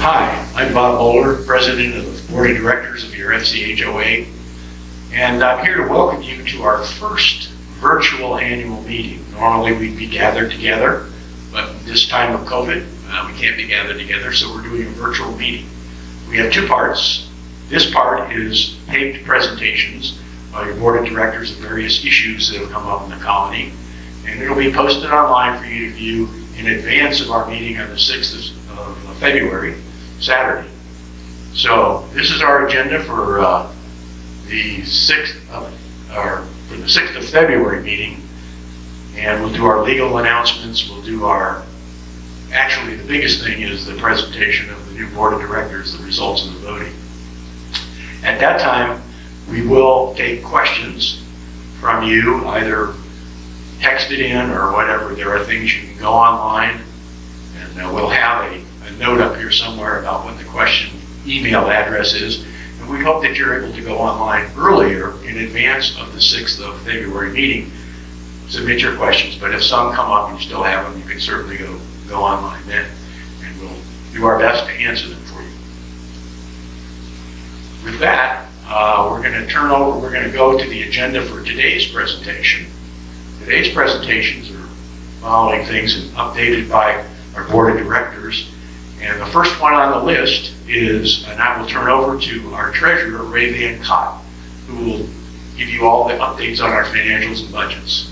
Hi, I'm Bob Bowler, President of the Board of Directors of your FCHOA, and I'm here to welcome you to our first virtual annual meeting. Normally we'd be gathered together, but this time of COVID, we can't be gathered together, so we're doing a virtual meeting. We have two parts. This part is taped presentations by your Board of Directors of various issues that have come up in the colony, and it'll be posted online for you to view in advance of our meeting on the 6th of February, Saturday. So this is our agenda for the 6th of February meeting, and we'll do our legal announcements. We'll do actually the biggest thing is the presentation of the new Board of Directors, the results of the voting. At that time, we will take questions from you, either text it in or whatever. There are things you can go online, and we'll have a note up here somewhere about what the question email address is. And we hope that you're able to go online earlier in advance of the 6th of February meeting. Submit your questions, but if some come up and you still have them, you can certainly go online then, and we'll do our best to answer them for you. With that, we're going to go to the agenda for today's presentation. Today's presentations are following things and updated by our Board of Directors. And the first one on the list is, and I will turn over to our treasurer, Ray Van Cott, who will give you all the updates on our financials and budgets.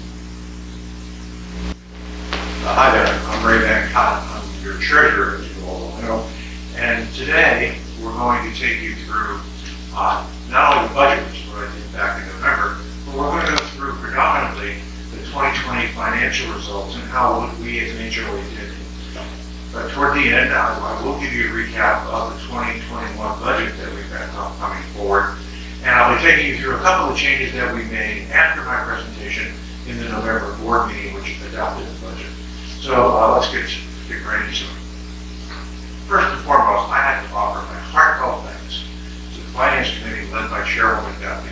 Hi there, I'm Ray Van Cott. I'm your treasurer, as you all know. And today, we're going to take you through not only the budget, which is what I did back in November, but we're going to go through predominantly the 2020 financial results and how we as an HOA did. But toward the end, I will give you a recap of the 2021 budget that we've got coming forward. And I'll be taking you through a couple of changes that we made after my presentation in the November board meeting, which adopted the budget. So let's get right into it. First and foremost, I have to offer my heartfelt thanks to the Finance Committee led by Chairwoman Daphne.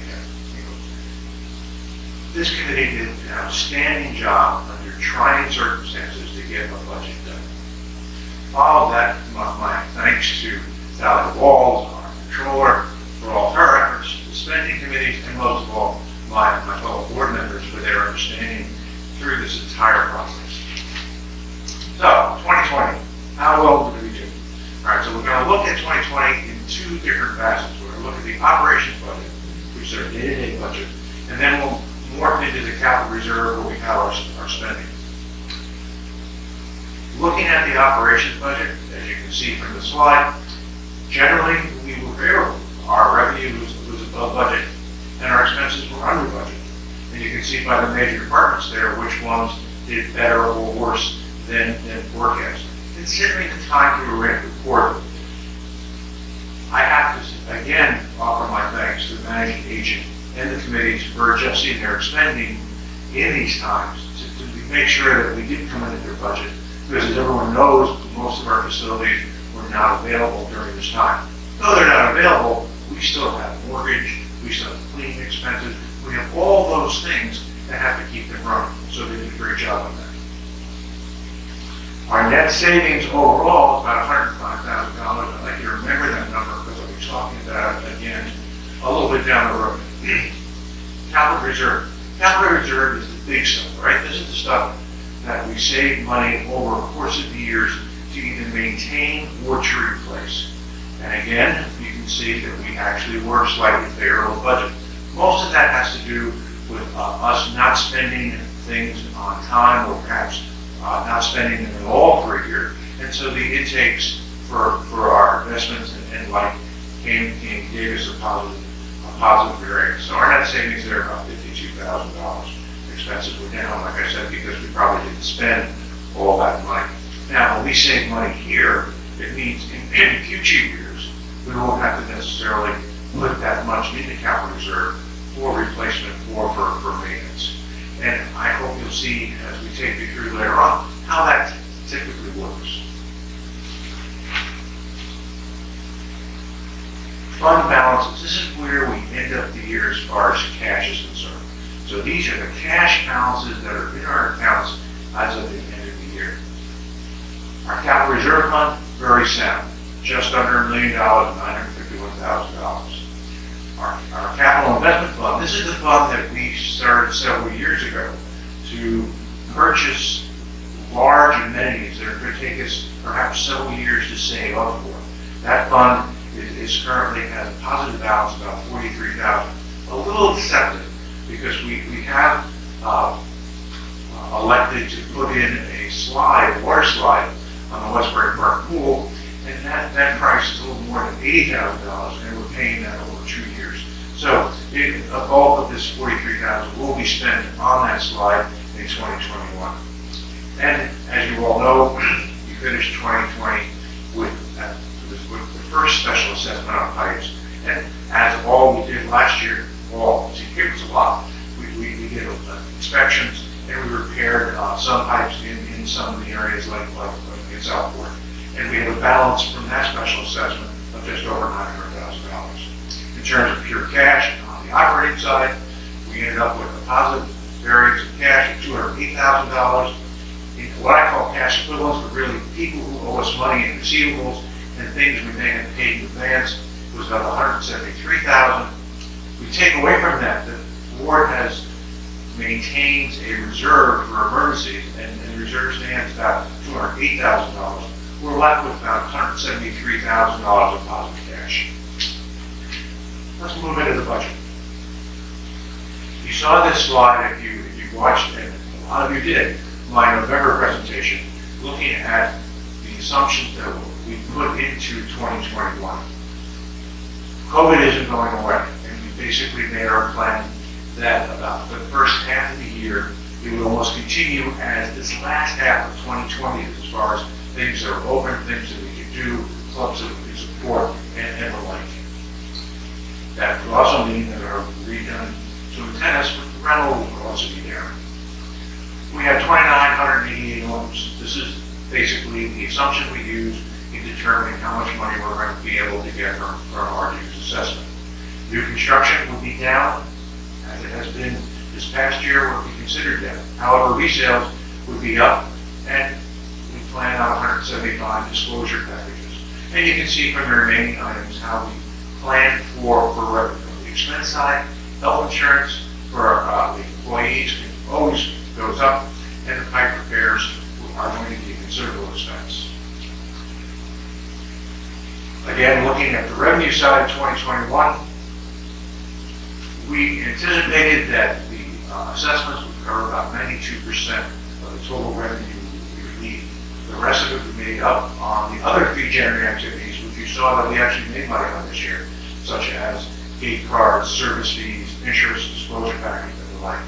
This committee did an outstanding job under trying circumstances to get a budget done. Follow that, my thanks to Sally Walls, our controller, for all her efforts, the spending committees, and most of all, my fellow board members for their understanding through this entire process. So, 2020, how well did we do? All right, so we're going to look at 2020 in two different facets. We're going to look at the operations budget, which is our day-to-day budget, and then we'll morph into the capital reserve where we have our spending. Looking at the operations budget, as you can see from the slide, generally we were favorable. Our revenue was above budget, and our expenses were under budget. And you can see by the major departments there which ones did better or worse than forecast. Considering the time we were in report, I have to again offer my thanks to the managing agent and the committees for adjusting their spending in these times to make sure that we did come into their budget. Because as everyone knows, most of our facilities were not available during this time. Though they're not available, we still have mortgage, we still have cleaning expenses, we have all those things that have to keep them running. So they did a great job on that. Our net savings overall is about $105,000. I'd like you to remember that number because I'll be talking about it again a little bit down the road. Capital reserve. Capital reserve is the big stuff, right? This is the stuff that we save money over the course of the years to either maintain or to replace. And again, you can see that we actually were slightly favorable budget. Most of that has to do with us not spending things on time or perhaps not spending them at all for a year. And so the intakes for our investments and like gave us a positive variance. So our net savings there are about $52,000. Expenses were down, like I said, because we probably didn't spend all that money. Now, when we save money here, it means in future years, we won't have to necessarily put that much into capital reserve for replacement or for maintenance. And I hope you'll see, as we take you through later on, how that typically works. Fund balances. This is where we end up the year as far as cash is concerned. So these are the cash balances that are in our accounts as of the end of the year. Our capital reserve fund, very sound. just under $1 million and $951,000. Our capital investment fund, this is the fund that we started several years ago to purchase large amenities that are going to take us perhaps several years to save up for. That fund is currently has a positive balance of about $43,000. A little deceptive because we have elected to put in a water slide on the Westbury Park pool, and that price is a little more than $80,000, and we're paying that over 2 years. So a bulk of this $43,000 will be spent on that slide in 2021. And as you all know, we finished 2020 with the first special assessment on pipes. And as all we did last year, it was a lot. We did inspections and we repaired some pipes in some of the areas like in Southport. And we have a balance from that special assessment of just over $900,000. In terms of pure cash on the operating side, we ended up with a positive variance of cash of $208,000. In what I call cash equivalents, but really people who owe us money in receivables and things we may have paid in advance, was about $173,000. We take away from that, the board has maintained a reserve for emergencies, and the reserve stands about $208,000. We're left with about $173,000 of positive cash. Let's move into the budget. You saw this slide if you watched it, a lot of you did, my November presentation, looking at the assumptions that we put into 2021. COVID isn't going away, and we basically made our plan that about the first half of the year, it would almost continue as this last half of 2020 as far as things that are open, things that we can do, clubs that we can support, and the like. That would also mean that our redone swim tennis rental would also be there. We have 2,988 homes. This is basically the assumption we use in determining how much money we're going to be able to get from our use assessment. New construction will be down, as it has been this past year, would be considered down. However, resales would be up, and we plan on 175 disclosure packages. And you can see from the remaining items how we plan for revenue. On the expense side, health insurance for the employees always goes up, and the pipe repairs are going to be a considerable expense. Again, looking at the revenue side of 2021, we anticipated that the assessments would cover about 92% of the total revenue we would need. The rest of it would be made up on the other fee-generating activities, which you saw that we actually made money on this year, such as gate cards, service fees, insurance disclosure package, and the like.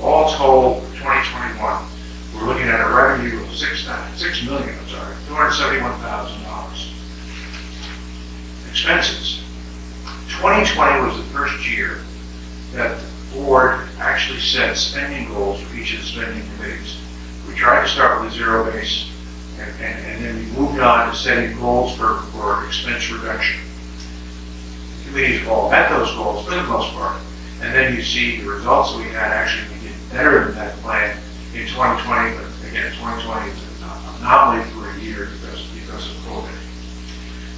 All told, for 2021, we're looking at a revenue of $271,000. Expenses. 2020 was the first year that the board actually set spending goals for each of the spending committees. We tried to start with a zero base, and then we moved on to setting goals for expense reduction. The committees all met those goals for the most part, and then you see the results that we had. Actually, we did better than that plan in 2020, but again, 2020 is an anomaly for a year because of COVID.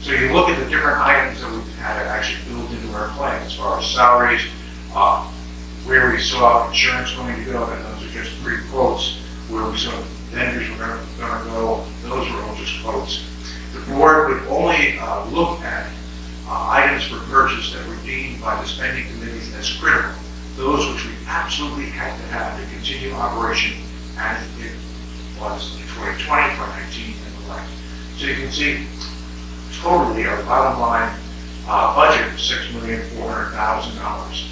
So you look at the different items that we've had actually built into our plan as far as salaries, where we saw insurance going to go, and those are just 3 quotes, where we saw vendors were going to go, those were all just quotes. The board would only look at items for purchase that were deemed by the spending committees as critical, those which we absolutely had to have to continue operation as it was in 2020, 2019, and the like. So you can see totally our bottom line budget was $6,400,000.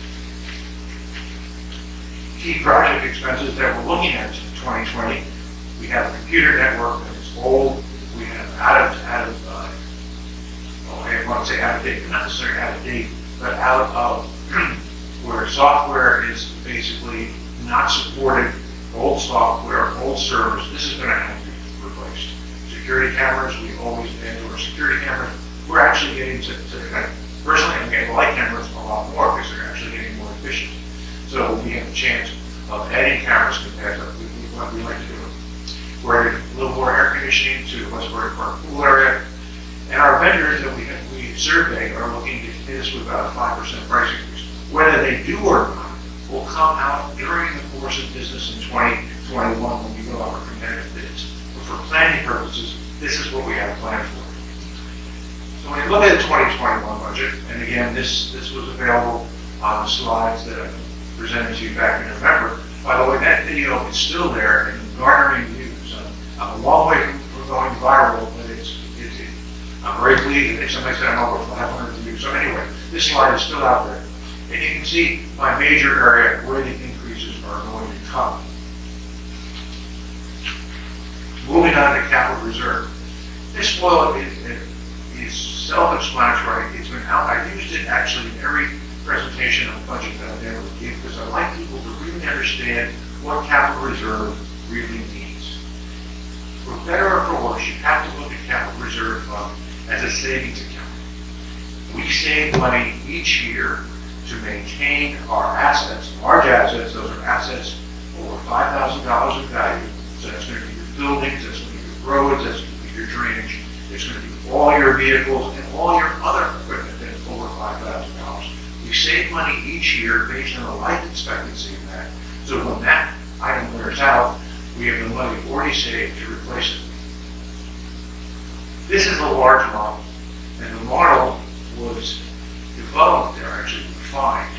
Key project expenses that we're looking at in 2020, we have a computer network that is old. We have I want to say out of date, not necessarily out of date, but out of where software is basically not supported, old software, old servers. This is going to have to be replaced. Security cameras, we always add to our security cameras. We're actually getting to personally, I'm getting light cameras a lot more because they're actually getting more efficient. So we have a chance of adding cameras compared to what we like to do. We're adding a little more air conditioning to the Westbury Park pool area. And our vendors that we survey are looking to hit us with about a 5% price increase. Whether they do or not will come out during the course of business in 2021 when we go out for competitive bids. But for planning purposes, this is what we have planned for. So when you look at the 2021 budget, and again, this was available on the slides that I presented to you back in November. By the way, that video is still there and garnering views. I'm a long way from going viral, but I'm very pleased that somebody said I'm over 500 views. So anyway, this slide is still out there. And you can see my major area where the increases are going to come. Moving on to capital reserve. This oil is self-explanatory. It's been out. I've used it actually in every presentation of the budget that I've ever given because I like people to really understand what capital reserve really means. For better or for worse, you have to look at capital reserve fund as a savings account. We save money each year to maintain our assets, large assets. Those are assets over $5,000 in value. So that's going to be your buildings, that's going to be your roads, that's going to be your drainage. It's going to be all your vehicles and all your other equipment that's over $5,000. We save money each year based on the life expectancy of that. So when that item wears out, we have the money already saved to replace it. This is a large model, and the model was developed, or actually refined,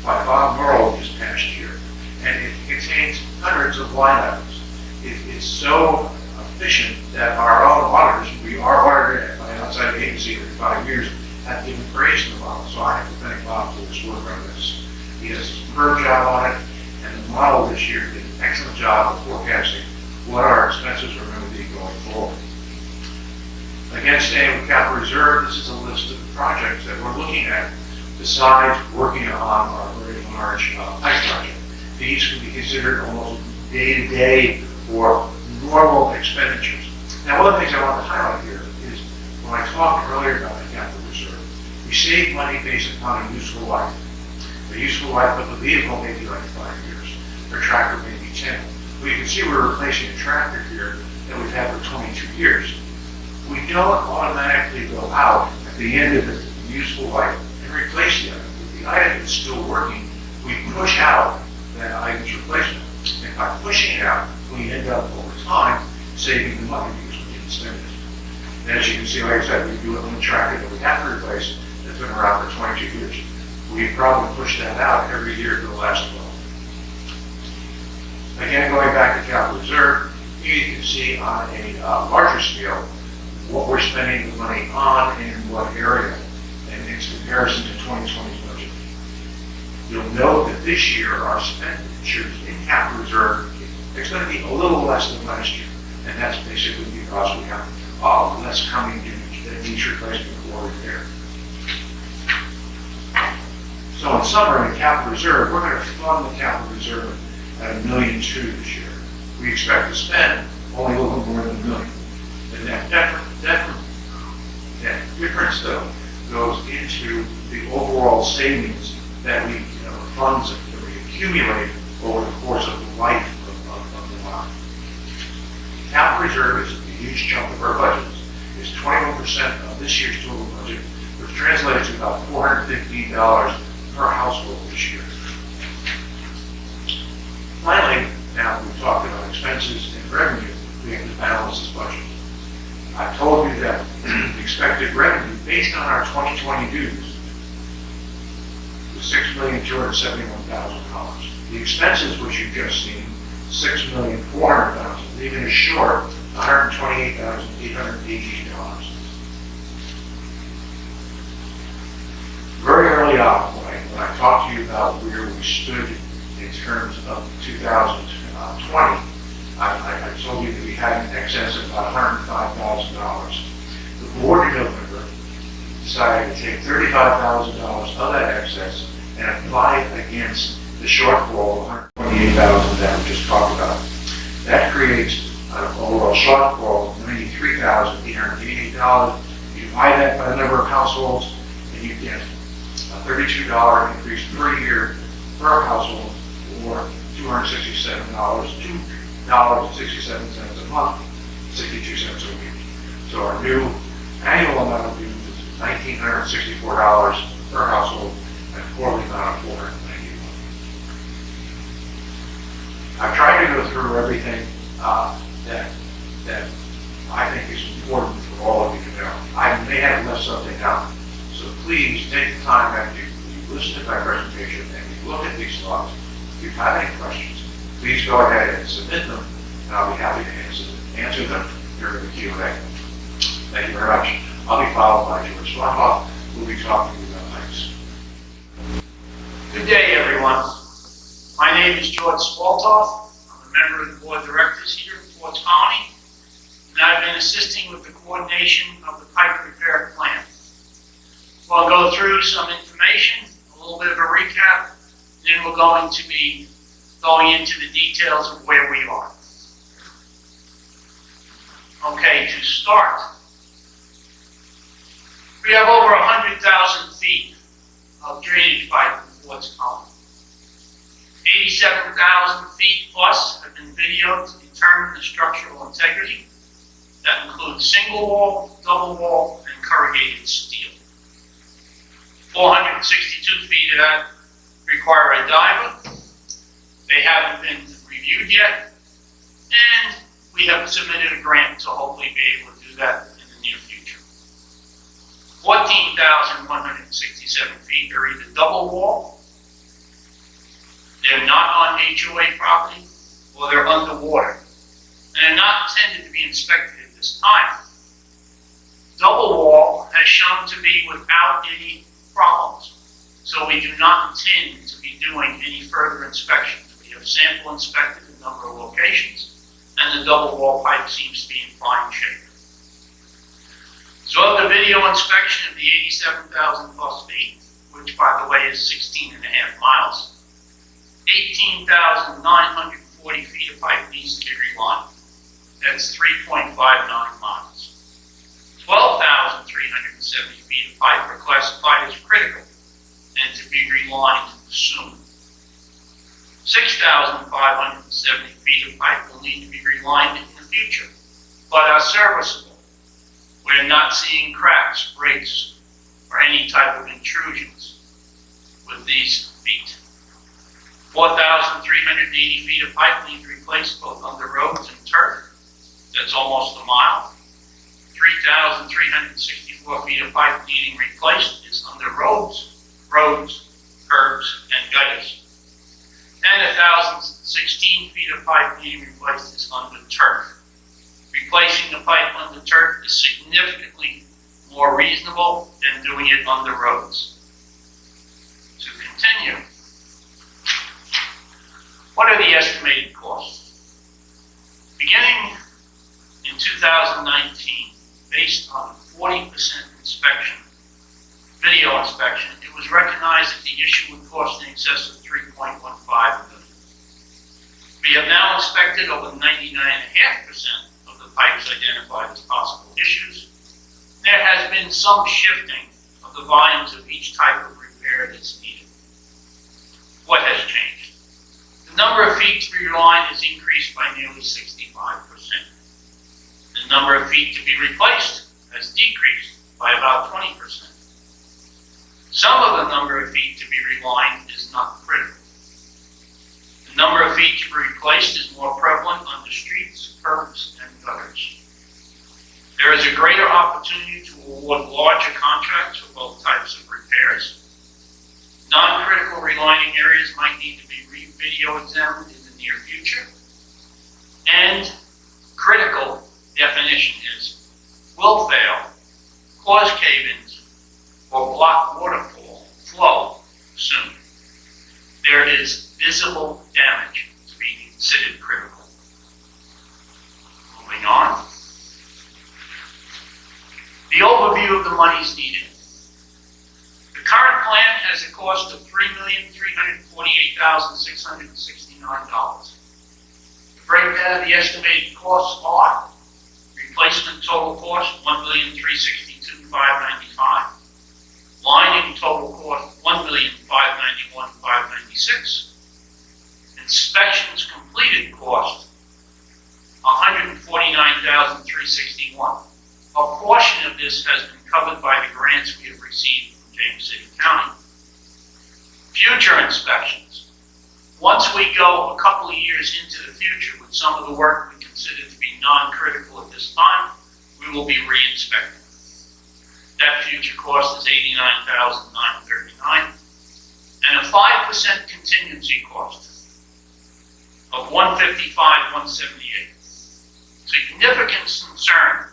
by Bob Merle this past year, and it contains hundreds of line items. It's so efficient that our own auditors, we are audited by an outside agency for 5 years, have given praise to the model. So I have to thank Bob for his work on this. He does a superb job on it, and the model this year did an excellent job of forecasting what our expenses are going to be going forward. Again, staying with capital reserve, this is a list of the projects that we're looking at besides working on our very large pipe project. These can be considered almost day-to-day or normal expenditures. Now, one of the things I want to highlight here is when I talked earlier about the capital reserve, we save money based upon a useful life. The useful life of the vehicle may be like 5 years. The tractor may be 10. Well, you can see we're replacing a tractor here that we've had for 22 years. We don't automatically go out at the end of the useful life and replace the item. If the item is still working, we push out that item's replacement. And by pushing it out, we end up over time saving the money because we didn't spend it. And as you can see, like I said, we do it on the tractor that we have to replace that's been around for 22 years. We probably pushed that out every year for the last 12. Again, going back to capital reserve, here you can see on a larger scale what we're spending the money on and in what area, and in comparison to 2020's budget. You'll note that this year our expenditures in capital reserve is going to be a little less than last year, and that's basically because we have less coming due that needs replacement or repair. So in summary, in capital reserve, we're going to fund the capital reserve at $1.2 million this year. We expect to spend only a little more than $1 million. And that difference, though, goes into the overall savings that we, funds that we accumulate over the course of the life of the line. Capital reserve is a huge chunk of our budget. It's 21% of this year's total budget, which translates to about $415 per household this year. Finally, now we've talked about expenses and revenue, we have to balance this budget. I told you that the expected revenue based on our 2020 dues was $6,271,000. The expenses, which you've just seen, $6,400,000, leaving us short $128,818. Very early on, when I talked to you about where we stood in terms of 2020, I told you that we had an excess of about $105,000. The board in November decided to take $35,000 of that excess and apply it against the shortfall of $128,000 that we just talked about. That creates an overall shortfall of $93,888. You divide that by the number of households, and you get a $32 increase per year per household, or $267, $2.67 a month, 62 cents a week. So our new Annual amount of dues is $1,964 per household, and quarterly amount of $491. I've tried to go through everything that I think is important for all of you to know. I may have left something out, so please take the time after you listen to my presentation and you look at these slides. If you have any questions, please go ahead and submit them, and I'll be happy to answer them during the Q&A. Thank you very much. I'll be followed by George Swamhoff, who will be talking about heights. Good day, everyone. My name is George Swaltoff. I'm a member of the board of directors here at Fort Colony, and I've been assisting with the coordination of the pipe repair plan. So I'll go through some information, a little bit of a recap, then we're going to be going into the details of where we are. Okay, to start, we have over 100,000 feet of drainage pipe in Fort Colony. 87,000 feet plus have been videoed to determine the structural integrity. That includes single wall, double wall, and corrugated steel. 462 feet of that require a diver. They haven't been reviewed yet, and we have submitted a grant to hopefully be able to do that in the near future. 14,167 feet are either double wall, they're not on HOA property, or they're underwater, and they're not intended to be inspected at this time. Double wall has shown to be without any problems, so we do not intend to be doing any further inspections. We have sample inspected a number of locations, and the double wall pipe seems to be in fine shape. So of the video inspection of the 87,000 plus feet, which by the way is 16 and a half miles, 18,940 feet of pipe needs to be relined. That's 3.59 miles. 12,370 feet of pipe are classified as critical and to be relined soon. 6,570 feet of pipe will need to be relined in the future, but are serviceable. We're not seeing cracks, breaks, or any type of intrusions with these feet. 4,380 feet of pipe need to be replaced both under roads and turf. That's almost a mile. 3,364 feet of pipe needing replaced is under roads, curbs, and gutters. And 1,016 feet of pipe needing replaced is under turf. Replacing the pipe under turf is significantly more reasonable than doing it under roads. To continue, what are the estimated costs? Beginning in 2019, based on 40% inspection, video inspection, it was recognized that the issue would cost in excess of $3.15 million. We have now inspected over 99.5% of the pipes identified as possible issues. There has been some shifting of the volumes of each type of repair that's needed. What has changed? The number of feet to be relined has increased by nearly 65%. The number of feet to be replaced has decreased by about 20%. Some of the number of feet to be relined is not critical. The number of feet to be replaced is more prevalent on the streets, curbs, and gutters. There is a greater opportunity to award larger contracts for both types of repairs. Non-critical relining areas might need to be video examined in the near future. And critical definition is will fail, cause cave-ins, or block water flow soon. There is visible damage to be considered critical. Moving on. The overview of the monies needed. The current plan has a cost of $3,348,669. The breakdown of the estimated costs are replacement total cost $1,362,595. Lining total cost $1,591,596. Inspections completed cost $149,361. A portion of this has been covered by the grants we have received from James City County. Future inspections. Once we go a couple of years into the future with some of the work we consider to be non-critical at this time, we will be re-inspecting. That future cost is $89,939, and a 5% contingency cost of $155,178. Significant concern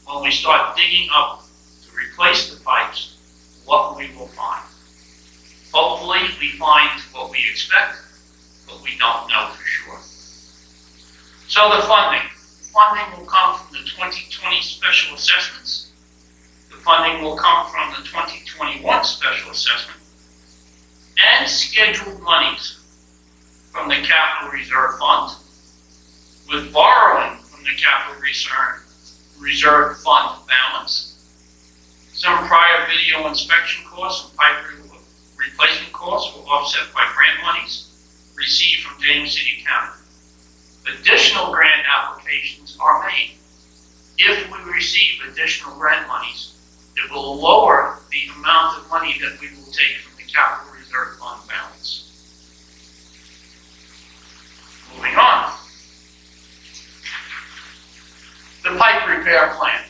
when we start digging up to replace the pipes, what we will find. Hopefully, we find what we expect, but we don't know for sure. So the funding. Funding will come from the 2020 special assessments. The funding will come from the 2021 special assessment and scheduled monies from the Capital Reserve Fund, with borrowing from the Capital Reserve Fund balance. Some prior video inspection costs and pipe replacement costs were offset by grant monies received from James City County. Additional grant applications are made. If we receive additional grant monies, it will lower the amount of money that we will take from the Capital Reserve Fund balance. Moving on. The pipe repair plan.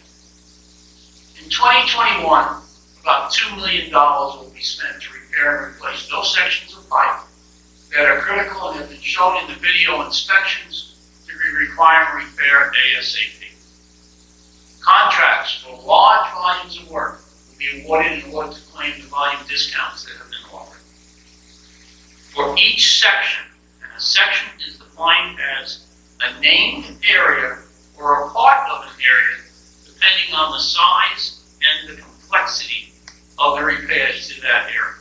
In 2021, about $2 million will be spent to repair and replace those sections of pipe that are critical and have been shown in the video inspections to be requiring repair ASAP. Contracts for large volumes of work will be awarded in order to claim the volume discounts that have been offered. For each section, and a section is defined as a named area or a part of an area, depending on the size and the complexity of the repairs to that area.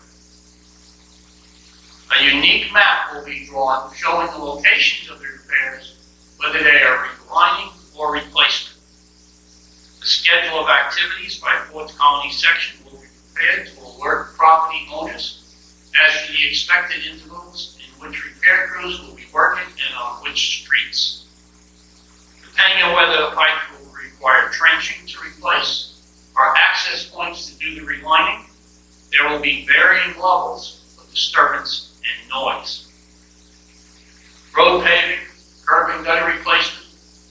A unique map will be drawn showing the locations of the repairs, whether they are relining or replacement. The schedule of activities by Fourth Colony section will be prepared to alert property owners as to the expected intervals in which repair crews will be working and on which streets. Depending on whether the pipe will require trenching to replace or access points to do the relining, there will be varying levels of disturbance and noise. Road paving, curb and gutter replacement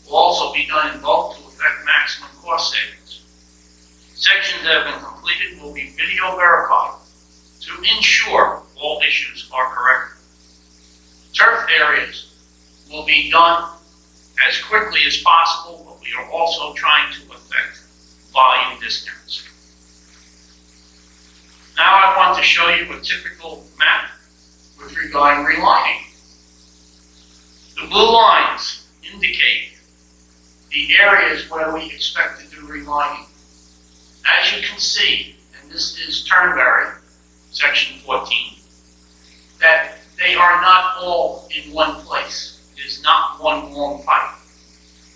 will also be done in bulk to effect maximum cost savings. Sections that have been completed will be video verified to ensure all issues are corrected. Turf areas will be done as quickly as possible, but we are also trying to effect volume discounts. Now I want to show you a typical map with regarding relining. The blue lines indicate the areas where we expect to do relining. As you can see, and this is Turnberry, section 14, that they are not all in one place. It is not one long pipe,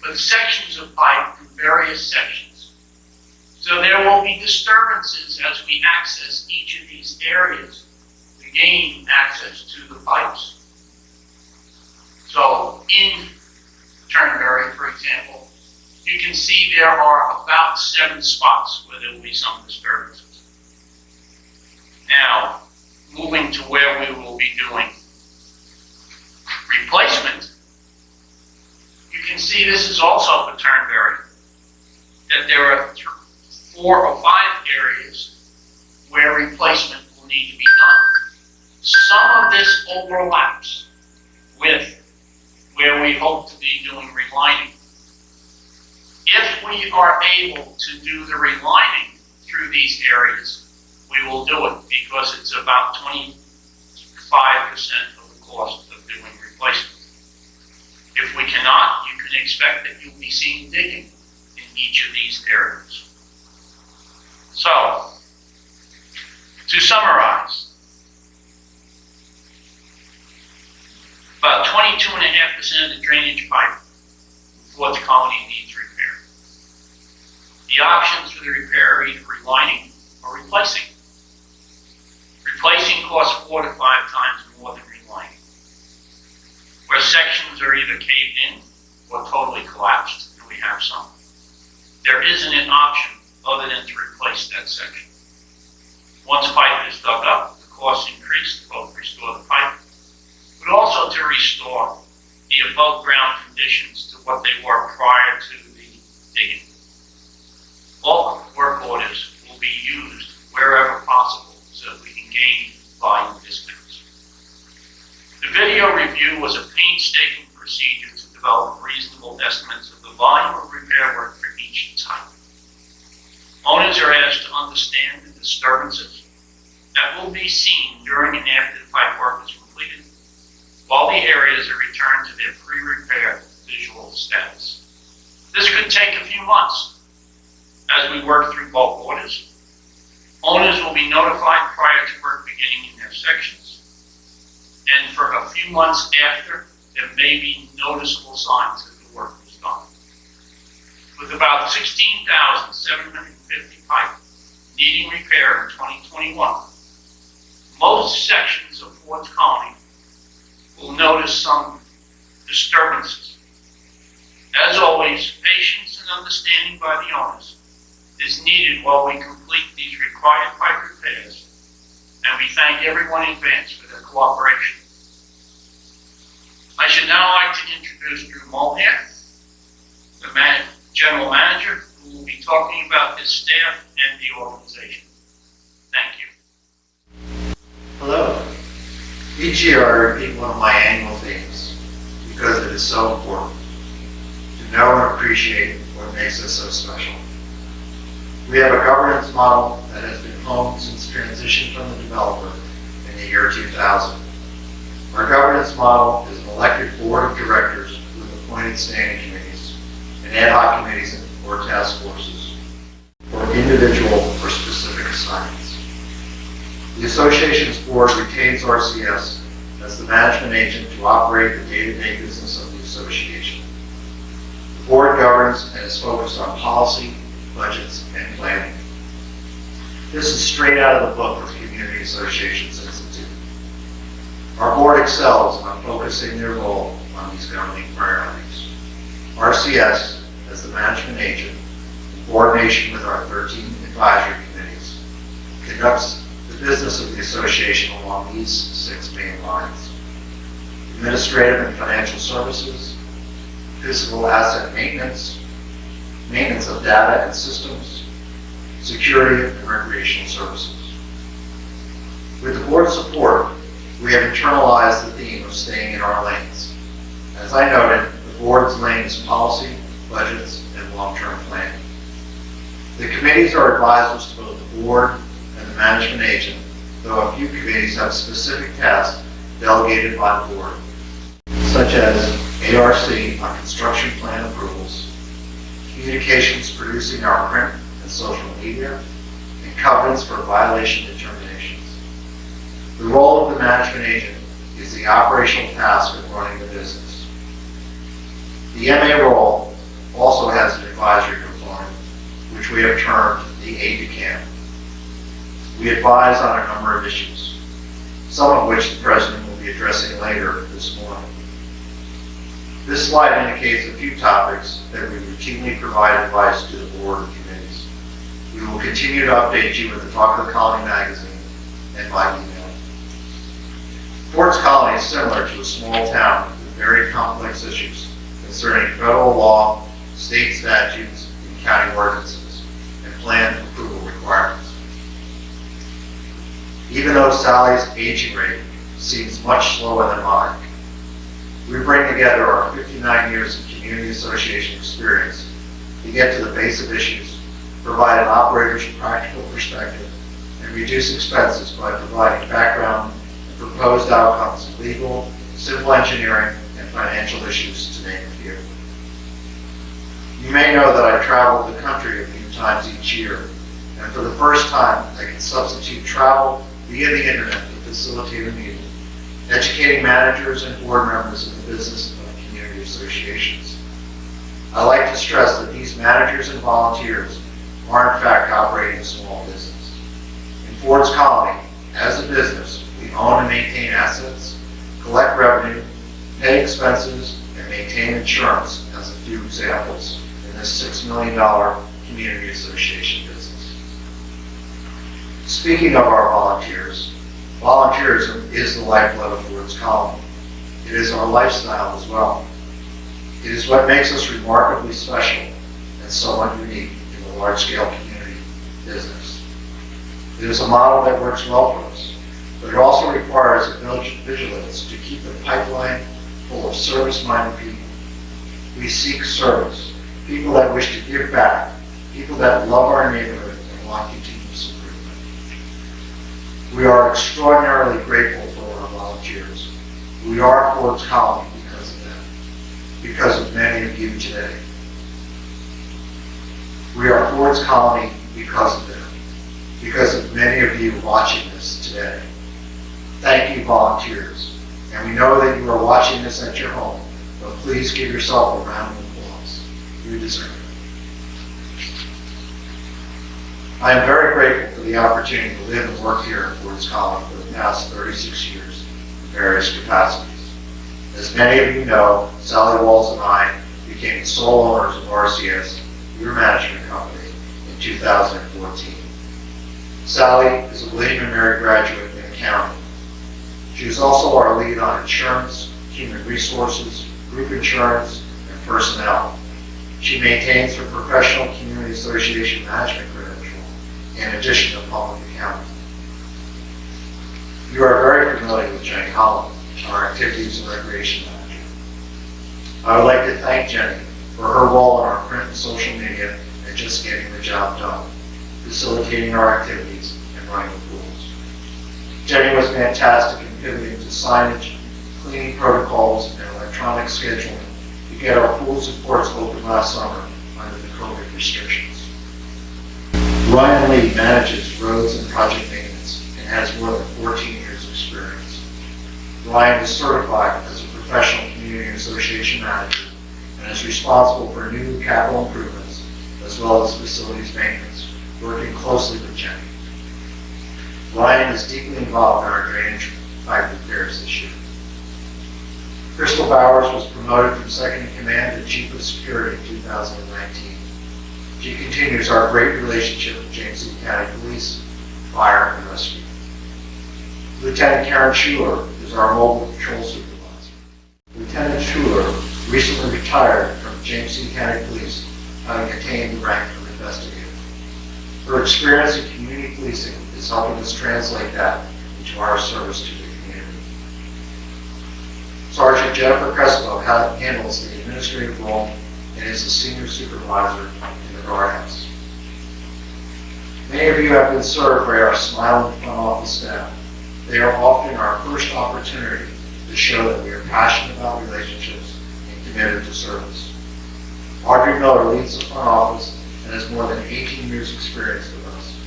but sections of pipe in various sections. So there will be disturbances as we access each of these areas to gain access to the pipes. So in Turnberry, for example, you can see there are about 7 spots where there will be some disturbances. Now, moving to where we will be doing replacement, you can see this is also for Turnberry, that there are 4 or 5 areas where replacement will need to be done. Some of this overlaps with where we hope to be doing relining. If we are able to do the relining through these areas, we will do it because it's about 25% of the cost of doing replacement. If we cannot, you can expect that you'll be seen digging in each of these areas. So, to summarize, about 22.5% of the drainage pipe in Fourth Colony needs repair. The options for the repair are either relining or replacing. Replacing costs 4 to 5 times more than relining. Where sections are either caved in or totally collapsed, and we have some. There isn't an option Once pipe is dug up, the costs increase to both restore the pipe, but also to restore the above-ground conditions to what they were prior to the digging. All work orders will be used wherever possible so that we can gain volume discounts. The video review was a painstaking procedure to develop reasonable estimates of the volume of repair work for each type. Owners are asked to understand the disturbances that will be seen during and after the pipe work is completed, while the areas are returned to their pre-repair visual status. This could take a few months as we work through bulk orders. Owners will be notified prior to work beginning in their sections, and for a few months after, there may be noticeable signs that the work is done. With about 16,750 pipe needing repair in 2021, most sections of Ford's Colony will notice some disturbances. As always, patience and understanding by the owners is needed while we complete these required pipe repairs, and we thank everyone in advance for their cooperation. I should now like to introduce Drew Mulhern, the General Manager, who will be talking about his staff and the organization. Thank you. Hello. Each year I repeat one of my annual themes because it is so important to know and appreciate what makes us so special. We have a governance model that has been honed since transition from the developer in the year 2000. Our governance model is an elected board of directors with appointed standing committees and ad hoc committees or task forces for individual or specific assignments. The association's board retains RCS as the management agent to operate the day-to-day business of the association. The board governs and is focused on policy, budgets, and planning. This is straight out of the book of the Community Associations Institute. Our board excels on focusing their role on these governing priorities. RCS, as the management agent, in coordination with our 13 advisory committees, conducts the business of the association along these 6 main lines: administrative and financial services, physical asset maintenance, maintenance of data and systems, security and recreational services. With the board's support, we have internalized the theme of staying in our lanes. As I noted, the board's lane is policy, budgets, and long-term planning. The committees are advisors to both the board and the management agent, though a few committees have specific tasks delegated by the board, such as ARC on construction plan approvals, communications producing our print and social media, and covenants for violation determinations. The role of the management agent is the operational task of running the business. The MA role also has an advisory component, which we have termed the aide-de-camp. We advise on a number of issues, some of which the President will be addressing later this morning. This slide indicates a few topics that we routinely provide advice to the board and committees. We will continue to update you with the Talk of the Colony magazine and by email. Ford's Colony is similar to a small town with very complex issues concerning federal law, state statutes, and county ordinances, and plan approval requirements. Even though Sally's aging rate seems much slower than mine, we bring together our 59 years of community association experience to get to the base of issues, provide an operator's practical perspective, and reduce expenses by providing background and proposed outcomes in legal, civil engineering, and financial issues, to name a few. You may know that I travel the country a few times each year, and for the first time, I can substitute travel via the internet to facilitate a meeting, educating managers and board members in the business of community associations. I like to stress that these managers and volunteers are in fact operating a small business. In Ford's Colony, as a business, we own and maintain assets, collect revenue, pay expenses, and maintain insurance, as a few examples, in this $6 million community association business. Speaking of our volunteers, volunteerism is the lifeblood of Ford's Colony. It is our lifestyle as well. It is what makes us remarkably special and somewhat unique in the large-scale community business. It is a model that works well for us, but it also requires a vigilance to keep the pipeline full of service-minded people. We seek service, people that wish to give back, people that love our neighborhood and want continuous improvement. We are extraordinarily grateful for our volunteers. We are Ford's Colony because of them, because of many of you today. We are Ford's Colony because of them, because of many of you watching this today. Thank you, volunteers. And we know that you are watching this at your home, but please give yourself a round of applause. You deserve it. I am very grateful for the opportunity to live and work here in Ford's Colony for the past 36 years in various capacities. As many of you know, Sally Walls and I became the sole owners of RCS, your management company, in 2014. Sally is a William & Mary graduate in accounting. She is also our lead on insurance, human resources, group insurance, and personnel. She maintains her professional community association management credential in addition to public accounting. You are very familiar with Jenny Holland, our activities and recreation manager. I would like to thank Jenny for her role in our print and social media and just getting the job done, facilitating our activities and running the pools. Jenny was fantastic in pivoting to signage, cleaning protocols, and electronic scheduling to get our pools and courts open last summer under the COVID restrictions. Ryan Lee manages roads and project maintenance and has more than 14 years experience. Ryan is certified as a professional community association manager and is responsible for new capital improvements as well as facilities maintenance, working closely with Jenny. Ryan is deeply involved in our drainage pipe repairs this year. Crystal Bowers was promoted from second in command to chief of security in 2019. She continues our great relationship with James City County Police, Fire, and Rescue. Lieutenant Karen Schuler is our mobile patrol supervisor. Lieutenant Schuler recently retired from James City County Police, having attained the rank of investigator. Her experience in community policing is helping us translate that into our service to the community. Sergeant Jennifer Crespo handles the administrative role and is the senior supervisor in the guardhouse. Many of you have been served by our smiling front office staff. They are often our first opportunity to show that we are passionate about relationships and committed to service. Audrey Miller leads the front office and has more than 18 years experience with us.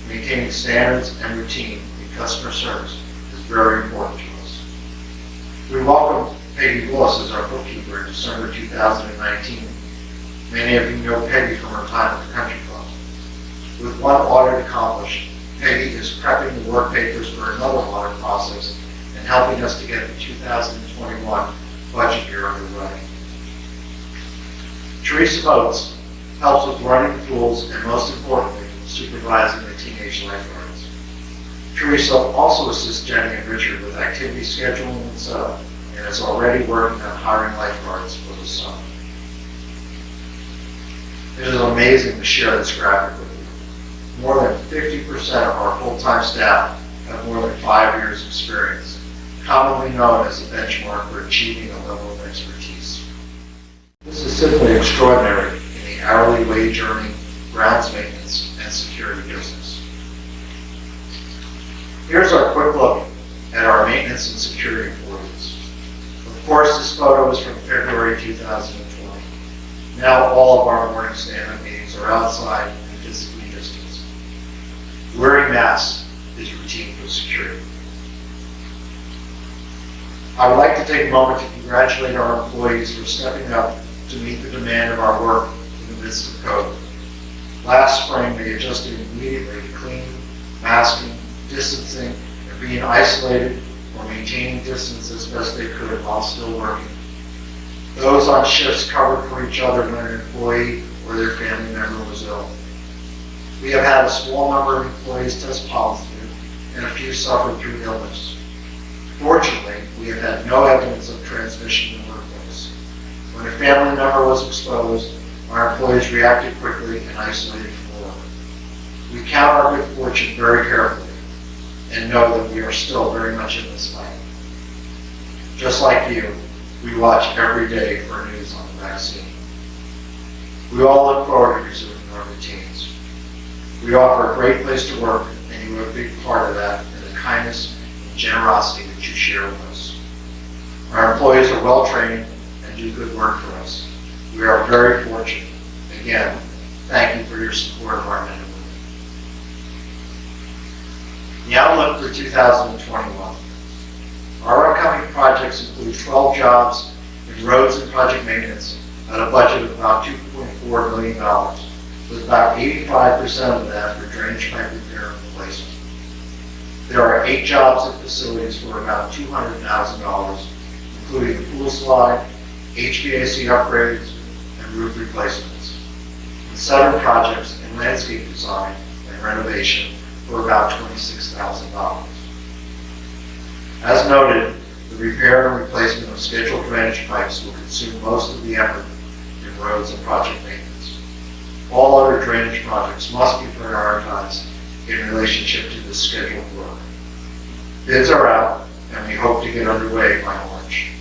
Maintaining standards and routine in customer service is very important to us. We welcomed Peggy Willis as our bookkeeper in December 2019. Many of you know Peggy from her time at the Country Club. With one audit accomplished, Peggy is prepping the work papers for another audit process and helping us to get the 2021 budget year underway. Teresa Motes helps with running the pools and, most importantly, supervising the teenage lifeguards. Teresa also assists Jenny and Richard with activity scheduling and setup, and is already working on hiring lifeguards for the summer. It is amazing to share this graphic with you. More than 50% of our full-time staff have more than 5 years experience, commonly known as a benchmark for achieving a level of expertise. This is simply extraordinary in the hourly wage earning, grounds maintenance, and security business. Here's our quick look at our maintenance and security employees. Of course, this photo is from February 2020. Now all of our morning stand-up meetings are outside and physically distanced. Wearing masks is routine for security. I would like to take a moment to congratulate our employees for stepping up to meet the demand of our work in the midst of COVID. Last spring, they adjusted immediately to cleaning, masking, distancing, and being isolated or maintaining distance as best they could while still working. Those on shifts covered for each other when an employee or their family member was ill. We have had a small number of employees test positive and a few suffer through illness. Fortunately, we have had no evidence of transmission in the workplace. When a family member was exposed, our employees reacted quickly and isolated from work. We count our good fortune very carefully and know that we are still very much in this fight. Just like you, we watch every day for news on the vaccine. We all look forward to resuming our routines. We offer a great place to work, and you are a big part of that in the kindness and generosity that you share with us. Our employees are well trained and do good work for us. We are very fortunate. Again, thank you for your support of our men and women. The outlook for 2021. Our upcoming projects include 12 jobs in roads and project maintenance at a budget of about $2.4 million, with about 85% of that for drainage pipe repair and replacement. There are 8 jobs at facilities for about $200,000, including the pool slide, HVAC upgrades, and roof replacements, and 7 projects in landscape design and renovation for about $26,000. As noted, the repair and replacement of scheduled drainage pipes will consume most of the effort in roads and project maintenance. All other drainage projects must be prioritized in relationship to this scheduled work. Bids are out, and we hope to get underway by March.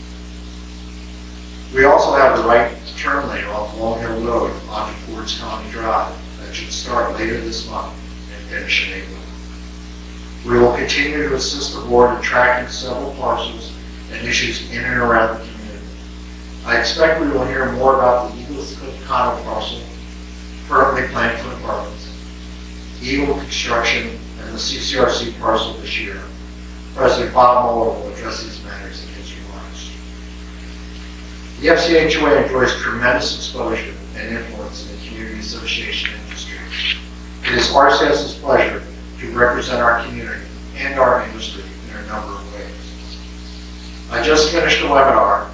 We also have the right turn lane off Long Hill Road onto Fords County Drive that should start later this month and finish in April. We will continue to assist the board in tracking several parcels and issues in and around the community. I expect we will hear more about the Eagles Condo parcel, currently planned for apartments, Eagle Construction, and the CCRC parcel this year. President Bob Mueller will address these matters in his remarks. The FCHOA enjoys tremendous exposure and influence in the community association industry. It is RCS's pleasure to represent our community and our industry in a number of ways. I just finished a webinar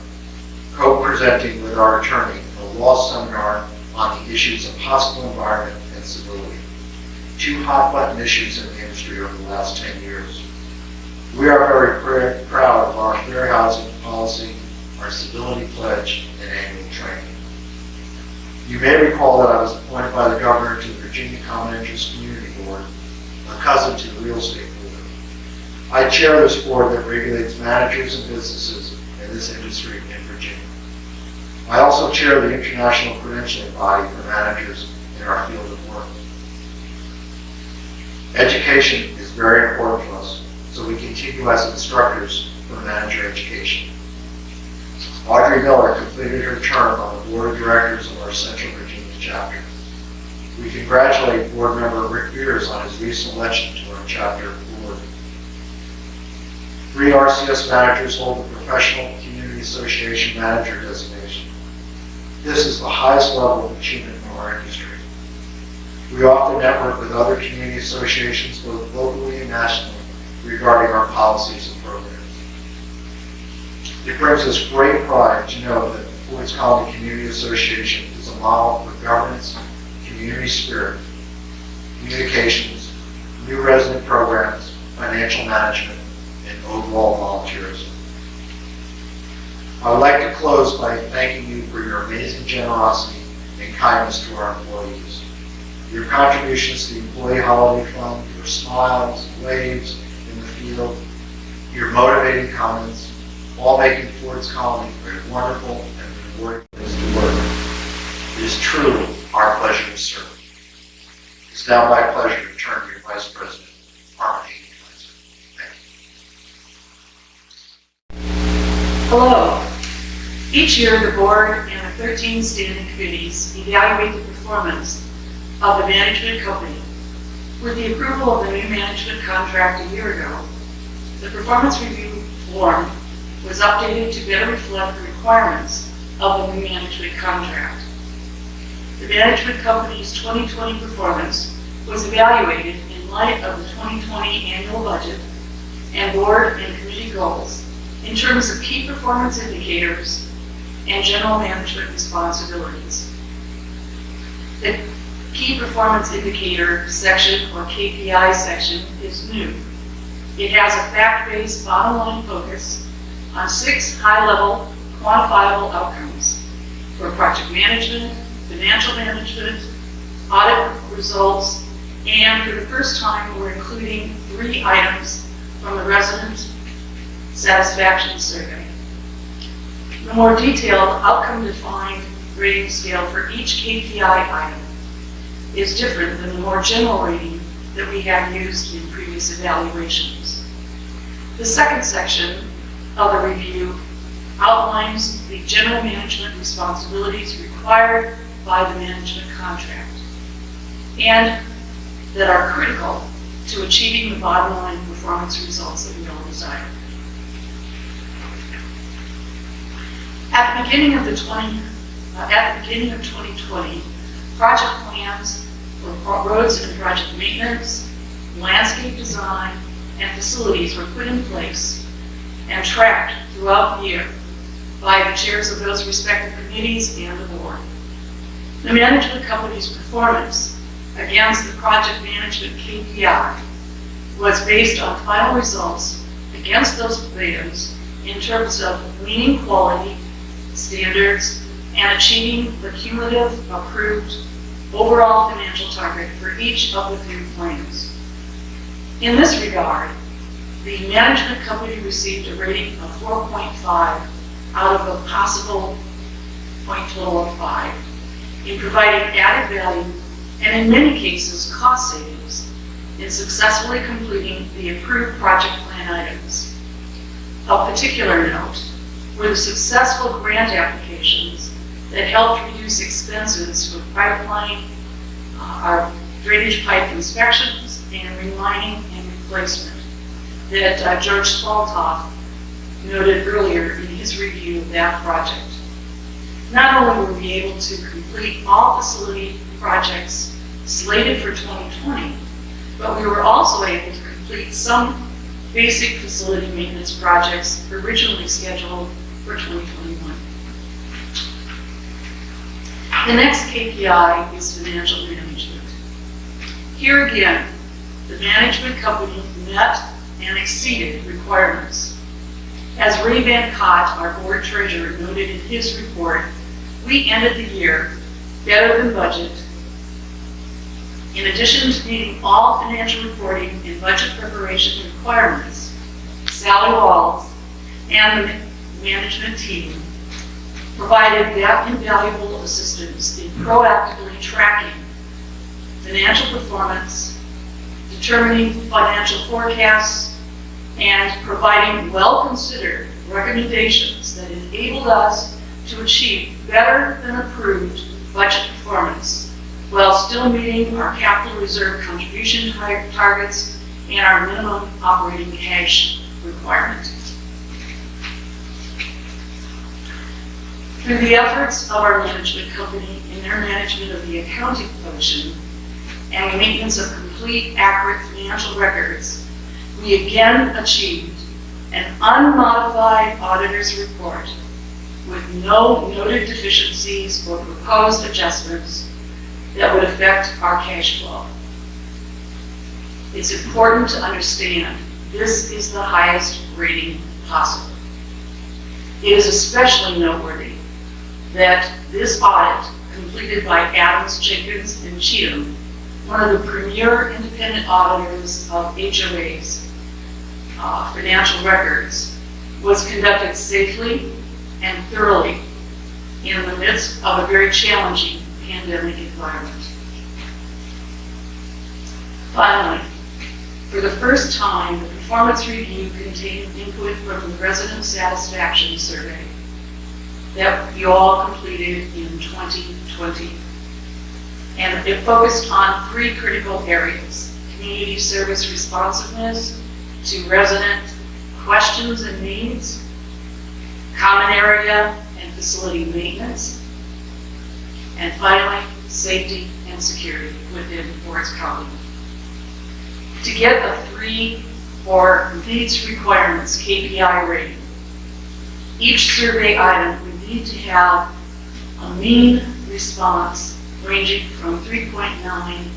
co-presenting with our attorney a law seminar on the issues of hospital environment and civility, 2 hot-button issues in the industry over the last 10 years. We are very proud of our fair housing policy, our civility pledge, and annual training. You may recall that I was appointed by the governor to the Virginia Common Interest Community Board, a cousin to the real estate board. I chair this board that regulates managers and businesses in this industry in Virginia. I also chair the international credentialing body for managers in our field of work. Education is very important to us, so we continue as instructors for manager education. Audrey Miller completed her term on the board of directors of our Central Virginia chapter. We congratulate board member Rick Beers on his recent election to our chapter board. 3 RCS managers hold the Professional Community Association Manager designation. This is the highest level of achievement in our industry. We often network with other community associations, both locally and nationally, regarding our policies and programs. It brings us great pride to know that the Fords County Community Association is a model for governance, community spirit, communications, new resident programs, financial management, and overall volunteerism. I would like to close by thanking you for your amazing generosity and kindness to our employees. Your contributions to the Employee Holiday Fund, your smiles, waves in the field, your motivating comments, all making Fords County a wonderful and rewarding place to work. It is truly our pleasure to serve. It's now my pleasure to turn to your Vice President, Harmony Kaiser. Thank you. Hello. Each year, the board and the 13 standing committees evaluate the performance of the management company. With the approval of the new management contract a year ago, the performance review form was updated to better reflect the requirements of the new management contract. The management company's 2020 performance was evaluated in light of the 2020 annual budget and board and committee goals in terms of key performance indicators and general management responsibilities. The Key Performance Indicator section, or KPI section, is new. It has a fact-based bottom line focus on 6 high-level quantifiable outcomes for project management, financial management, audit results, and for the first time, we're including 3 items from the resident satisfaction survey. The more detailed outcome-defined rating scale for each KPI item is different than the more general rating that we have used in previous evaluations. The second section of the review outlines the general management responsibilities required by the management contract and that are critical to achieving the bottom line performance results that we all desire. At the beginning of 2020, project plans for roads and project maintenance, landscape design, and facilities were put in place and tracked throughout the year by the chairs of those respective committees and the board. The management company's performance against the project management KPI was based on final results against those items in terms of meeting quality standards and achieving the cumulative approved overall financial target for each of the 3 plans. In this regard, the management company received a rating of 4.5 out of a possible point total of 5 in providing added value and in many cases cost savings in successfully completing the approved project plan items. Of particular note were the successful grant applications that helped reduce expenses for pipeline, our drainage pipe inspections, and relining and replacement that George Spaltoff noted earlier in his review of that project. Not only were we able to complete all facility projects slated for 2020, but we were also able to complete some basic facility maintenance projects originally scheduled for 2021. The next KPI is financial management. Here again, the management company met and exceeded requirements. As Ray Van Cott, our board treasurer, noted in his report, we ended the year better than budget. In addition to meeting all financial reporting and budget preparation requirements, Sally Walls and the management team provided that invaluable assistance in proactively tracking financial performance, determining financial forecasts, and providing well-considered recommendations that enabled us to achieve better than approved budget performance while still meeting our capital reserve contribution targets and our minimum operating cash requirement. Through the efforts of our management company in their management of the accounting function and the maintenance of complete, accurate financial records, we again achieved an unmodified auditor's report with no noted deficiencies or proposed adjustments that would affect our cash flow. It's important to understand this is the highest rating possible. It is especially noteworthy that this audit, completed by Adams, Jenkins, and Cheatham, one of the premier independent auditors of HOA's financial records, was conducted safely and thoroughly in the midst of a very challenging pandemic environment. Finally, for the first time, the performance review contained input from the resident satisfaction survey that you all completed in 2020. And it focused on 3 critical areas: community service responsiveness to resident questions and needs, common area and facility maintenance, and finally, safety and security within Forest County. To get a 3 or meets requirements KPI rating, each survey item would need to have a mean response ranging from 3.9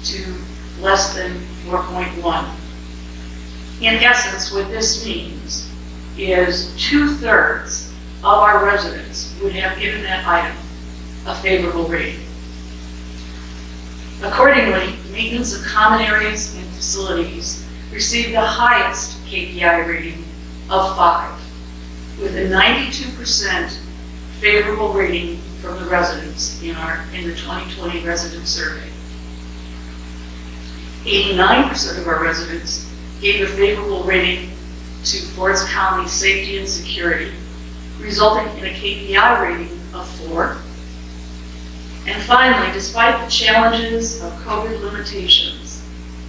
to less than 4.1. In essence, what this means is 2/3 of our residents would have given that item a favorable rating. Accordingly, maintenance of common areas and facilities received the highest KPI rating of 5, with a 92% favorable rating from the residents in the 2020 resident survey. 89% of our residents gave a favorable rating to Forest County safety and security, resulting in a KPI rating of 4. And finally, despite the challenges of COVID limitations,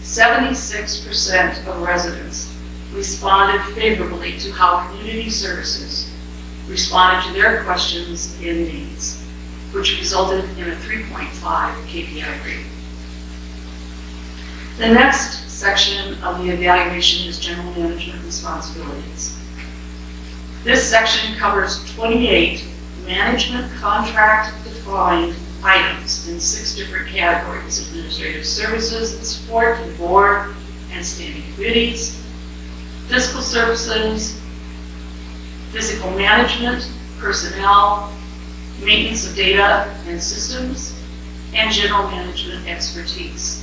76% of residents responded favorably to how community services responded to their questions and needs, which resulted in a 3.5 KPI rating. The next section of the evaluation is general management responsibilities. This section covers 28 management contract defined items in 6 different categories: administrative services and support to the board and standing committees, fiscal services, physical management, personnel, maintenance of data and systems, and general management expertise.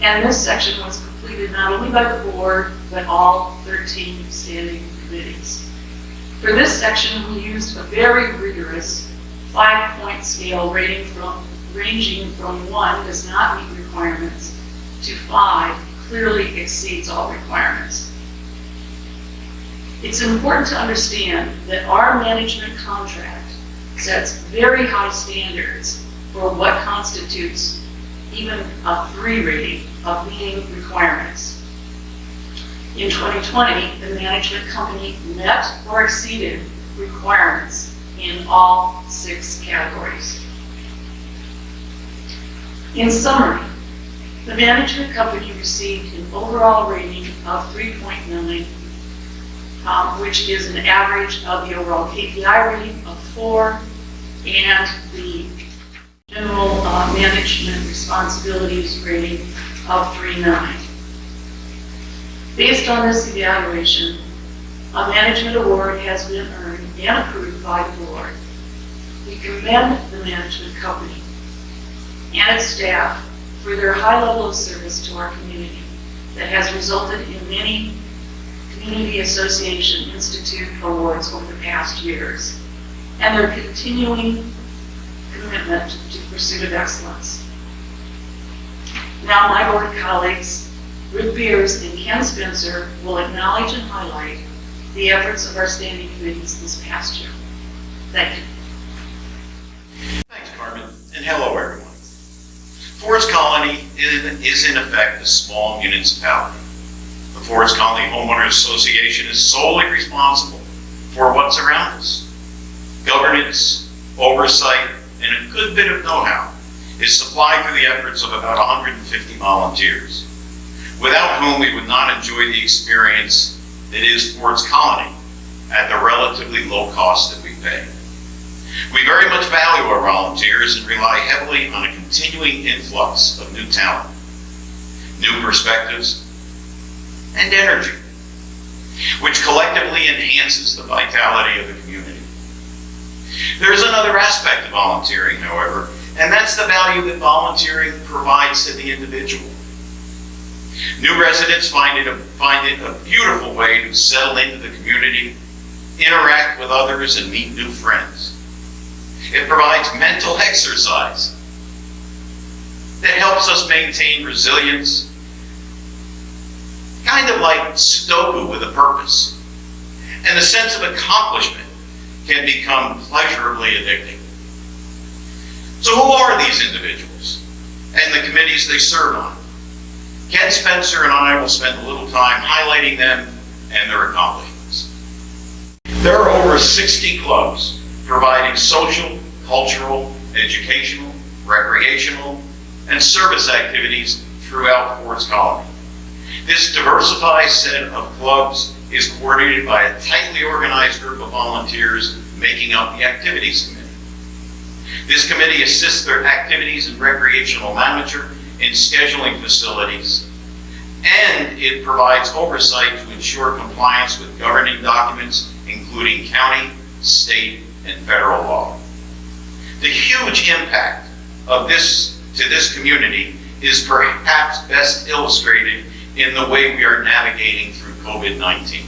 And this section was completed not only by the board, but all 13 standing committees. For this section, we used a very rigorous 5-point scale ranging from 1 does not meet requirements to 5 clearly exceeds all requirements. It's important to understand that our management contract sets very high standards for what constitutes even a 3 rating of meeting requirements. In 2020, the management company met or exceeded requirements in all 6 categories. In summary, the management company received an overall rating of 3.9, which is an average of the overall KPI rating of 4 and the general management responsibilities rating of 3.9. Based on this evaluation, a management award has been earned and approved by the board. We commend the management company and its staff for their high level of service to our community that has resulted in many Community Association Institute awards over the past years, and their continuing commitment to the pursuit of excellence. Now, my board colleagues, Rick Beers and Ken Spencer, will acknowledge and highlight the efforts of our standing committees this past year. Thank you. Thanks, Carmen, and hello, everyone. Forest Colony is in effect a small municipality. The Forest Colony Homeowners Association is solely responsible for what's around us. Governance, oversight, and a good bit of know-how is supplied through the efforts of about 150 volunteers, without whom we would not enjoy the experience that is Forest Colony at the relatively low cost that we pay. We very much value our volunteers and rely heavily on a continuing influx of new talent, new perspectives, and energy, which collectively enhances the vitality of the community. There's another aspect of volunteering, however, and that's the value that volunteering provides to the individual. New residents find it a beautiful way to settle into the community, interact with others, and meet new friends. It provides mental exercise that helps us maintain resilience, kind of like Sudoku with a purpose. And the sense of accomplishment can become pleasurably addicting. So who are these individuals and the committees they serve on? Ken Spencer and I will spend a little time highlighting them and their accomplishments. There are over 60 clubs providing social, cultural, educational, recreational, and service activities throughout Forest Colony. This diversified set of clubs is coordinated by a tightly organized group of volunteers making up the activities committee. This committee assists their activities and recreational manager in scheduling facilities, and it provides oversight to ensure compliance with governing documents, including county, state, and federal law. The huge impact of this to this community is perhaps best illustrated in the way we are navigating through COVID-19.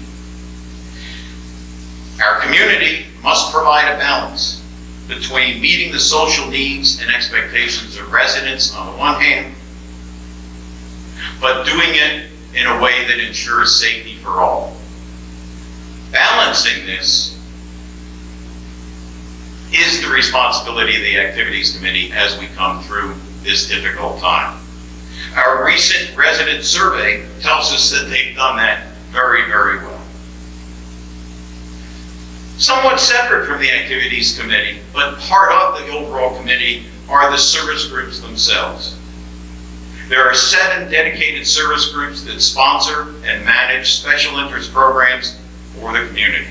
Our community must provide a balance between meeting the social needs and expectations of residents on the one hand, but doing it in a way that ensures safety for all. Balancing this is the responsibility of the Activities Committee as we come through this difficult time. Our recent resident survey tells us that they've done that very, very well. Somewhat separate from the Activities Committee, but part of the overall committee, are the service groups themselves. There are 7 dedicated service groups that sponsor and manage special interest programs for the community.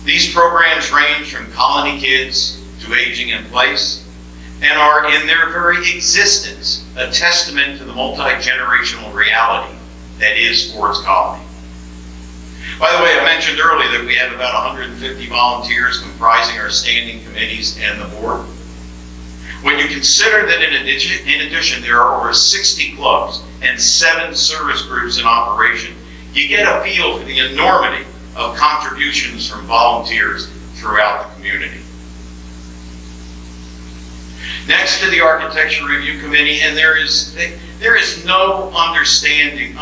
These programs range from colony kids to aging in place, and are in their very existence a testament to the multi-generational reality that is Ford's Colony. By the way, I mentioned earlier that we have about 150 volunteers comprising our standing committees and the board. When you consider that in addition there are over 60 clubs and 7 service groups in operation, you get a feel for the enormity of contributions from volunteers throughout the community. Next to the Architecture Review Committee, and there is no understating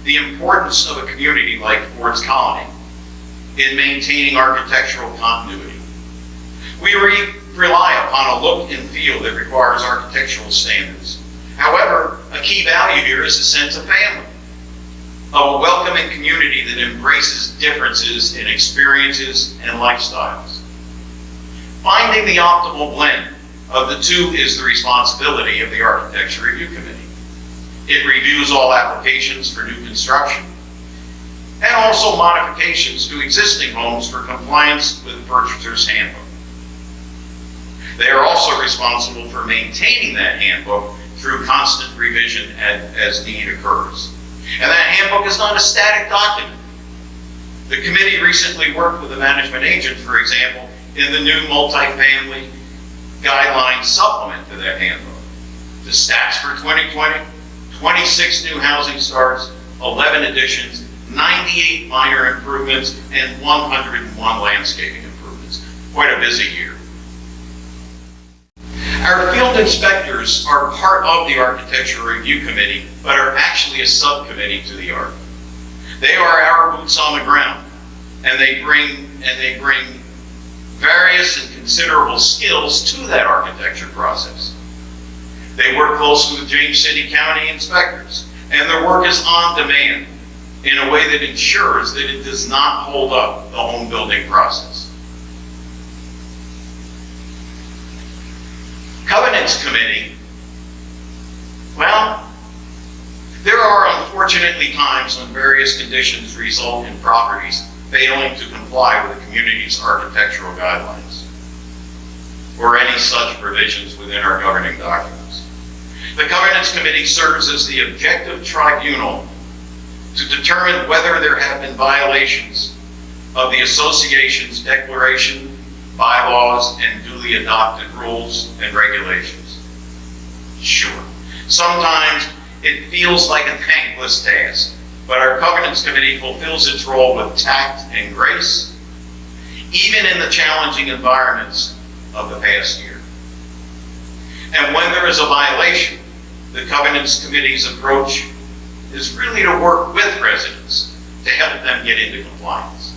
the importance of a community like Ford's Colony in maintaining architectural continuity. We rely upon a look and feel that requires architectural standards. However, a key value here is a sense of family, of a welcoming community that embraces differences in experiences and lifestyles. Finding the optimal blend of the two is the responsibility of the Architecture Review Committee. It reviews all applications for new construction and also modifications to existing homes for compliance with the Purchaser's Handbook. They are also responsible for maintaining that handbook through constant revision as need occurs. And that handbook is not a static document. The committee recently worked with a management agent, for example, in the new multifamily guideline supplement to that handbook. The stats for 2020, 26 new housing starts, 11 additions, 98 minor improvements, and 101 landscaping improvements. Quite a busy year. Our field inspectors are part of the Architecture Review Committee, but are actually a subcommittee to the ARC. They are our boots on the ground, and they bring various and considerable skills to that architecture process. They work closely with James City County inspectors, and their work is on demand in a way that ensures that it does not hold up the home building process. Covenants Committee, well, there are unfortunately times when various conditions result in properties failing to comply with the community's architectural guidelines or any such provisions within our governing documents. The Covenants Committee serves as the objective tribunal to determine whether there have been violations of the association's declaration, bylaws, and duly adopted rules and regulations. Sure, sometimes it feels like a thankless task, but our Covenants Committee fulfills its role with tact and grace, even in the challenging environments of the past year. And when there is a violation, the Covenants Committee's approach is really to work with residents to help them get into compliance.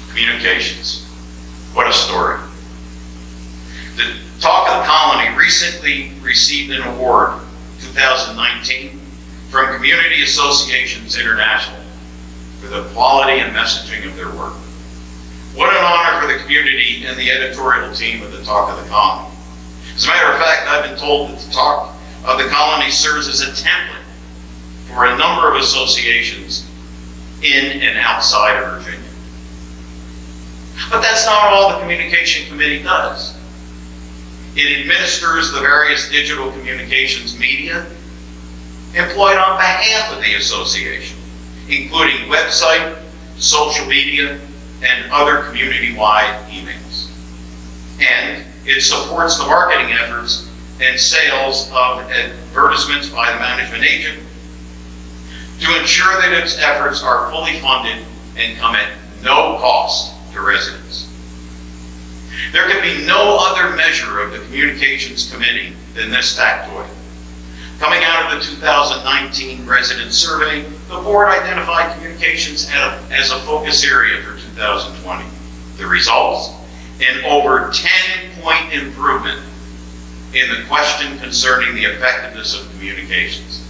Communications. What a story. The Talk of the Colony recently received an award, 2019, from Community Associations International for the quality and messaging of their work. What an honor for the community and the editorial team of the Talk of the Colony. As a matter of fact, I've been told that the Talk of the Colony serves as a template for a number of associations in and outside of Virginia. But that's not all the communication committee does. It administers the various digital communications media employed on behalf of the association, including website, social media, and other community-wide emails. And it supports the marketing efforts and sales of advertisements by the management agent to ensure that its efforts are fully funded and come at no cost to residents. There could be no other measure of the Communications Committee than this factoid. Coming out of the 2019 resident survey, the board identified communications as a focus area for 2020. The results? An over 10-point improvement in the question concerning the effectiveness of communications.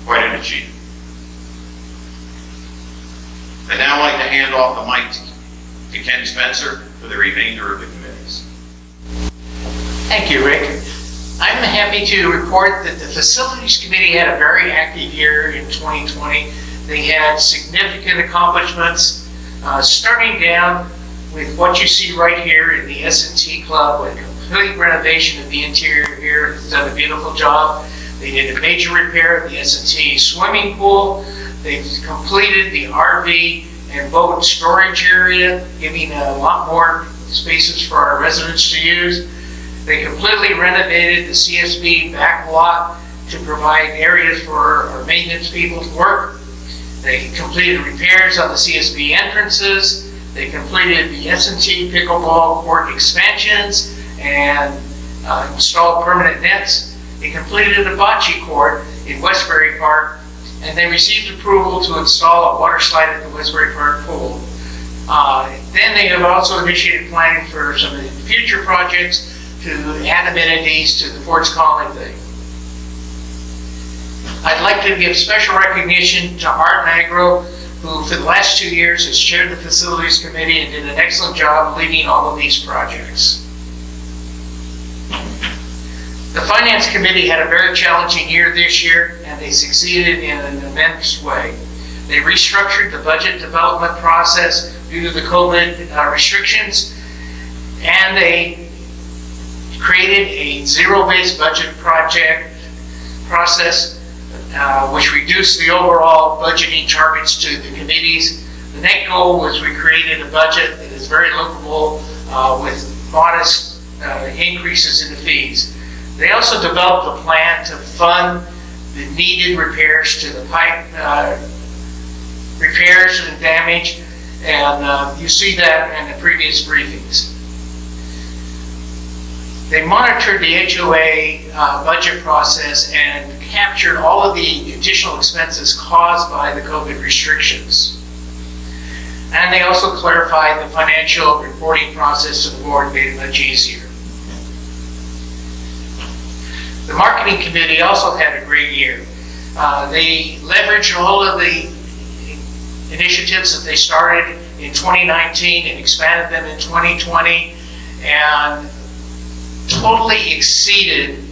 Quite an achievement. I'd now like to hand off the mic to Ken Spencer for the remainder of the committees. Thank you, Rick. I'm happy to report that the Facilities Committee had a very active year in 2020. They had significant accomplishments, starting down with what you see right here in the S&T Club, with complete renovation of the interior here. It's done a beautiful job. They did a major repair of the S&T swimming pool. They've completed the RV and boat storage area, giving a lot more spaces for our residents to use. They completely renovated the CSB back lot to provide areas for our maintenance people to work. They completed repairs on the CSB entrances. They completed the S&T pickleball court expansions and installed permanent nets. They completed a bocce court in Westbury Park, and they received approval to install a water slide at the Westbury Park pool. Then they have also initiated planning for some of the future projects to add amenities to the Forts Colony thing. I'd like to give special recognition to Art Magro, who for the last 2 years has chaired the Facilities Committee and did an excellent job leading all of these projects. The Finance Committee had a very challenging year this year, and they succeeded in an immense way. They restructured the budget development process due to the COVID restrictions, and they created a zero-based budget process, which reduced the overall budgeting targets to the committees. The net goal was we created a budget that is very livable with modest increases in the fees. They also developed a plan to fund the needed repairs to the pipe repairs and damage, and you see that in the previous briefings. They monitored the HOA budget process and captured all of the additional expenses caused by the COVID restrictions. And they also clarified the financial reporting process to the board and made it much easier. The Marketing Committee also had a great year. They leveraged all of the initiatives that they started in 2019 and expanded them in 2020, and totally exceeded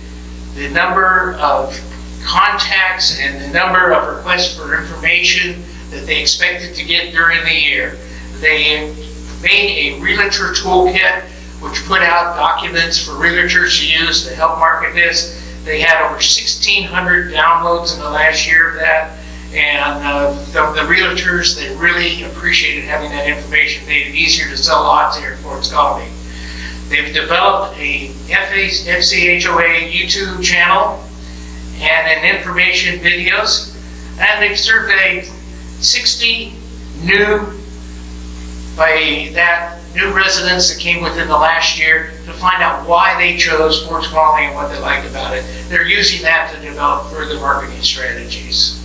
the number of contacts and the number of requests for information that they expected to get during the year. They made a realtor toolkit which put out documents for realtors to use to help market this. They had over 1,600 downloads in the last year of that, and the realtors, they really appreciated having that information. Made it easier to sell lots here in Forts Colony. They've developed a FCHOA YouTube channel and an information videos, and they've surveyed 60 new residents that came within the last year to find out why they chose Forts Colony and what they liked about it. They're using that to develop further marketing strategies.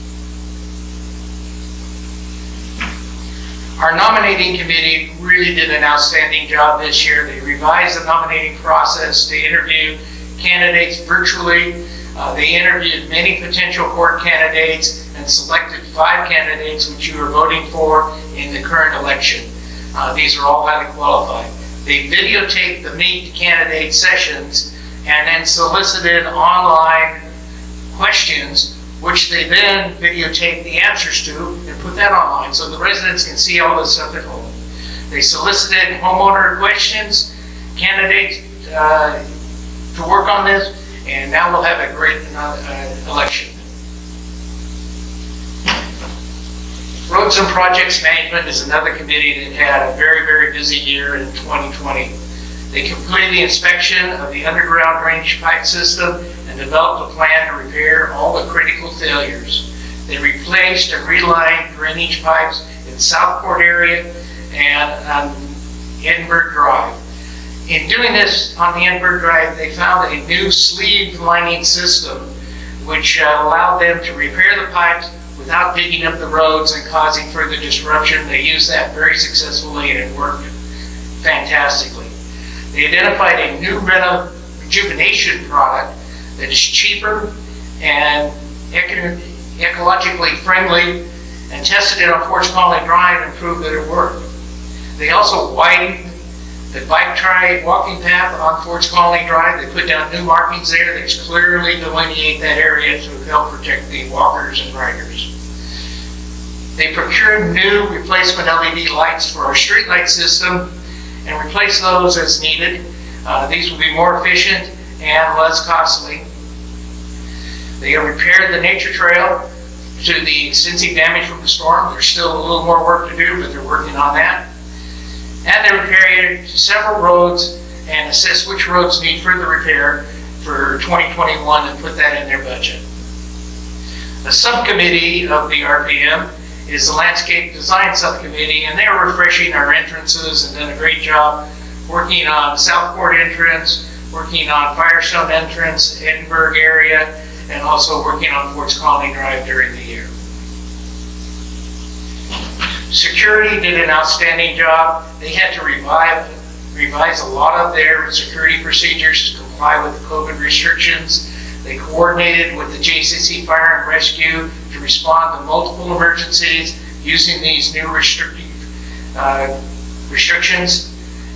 Our nominating committee really did an outstanding job this year. They revised the nominating process to interview candidates virtually. They interviewed many potential court candidates and selected 5 candidates which you are voting for in the current election. These are all highly qualified. They videotaped the meet candidate sessions and then solicited online questions, which they then videotaped the answers to and put that online so the residents can see all this stuff at home. They solicited homeowner questions, candidates to work on this, and now we'll have a great election. Roads and Projects Management is another committee that had a very, very busy year in 2020. They completed the inspection of the underground drainage pipe system and developed a plan to repair all the critical failures. They replaced and relined drainage pipes in Southport area and on Edinburgh Drive. In doing this on the Edinburgh Drive, they found a new sleeve lining system which allowed them to repair the pipes without digging up the roads and causing further disruption. They used that very successfully and it worked fantastically. They identified a new rejuvenation product that is cheaper and ecologically friendly, and tested it on Forts Colony Drive and proved that it worked. They also widened the bike trail walking path on Forts Colony Drive. They put down new markings there that clearly delineate that area to help protect the walkers and riders. They procured new replacement LED lights for our street light system and replaced those as needed. These will be more efficient and less costly. They repaired the nature trail to the extensive damage from the storm. There's still a little more work to do, but they're working on that. And they repaired several roads and assessed which roads need further repair for 2021 and put that in their budget. The subcommittee of the RPM is the Landscape Design Subcommittee, and they're refreshing our entrances and done a great job working on Southport entrance, working on Firestone entrance, Edinburgh area, and also working on Forts Colony Drive during the year. Security did an outstanding job. They had to revise a lot of their security procedures to comply with the COVID restrictions. They coordinated with the JCC Fire and Rescue to respond to multiple emergencies using these new restrictions.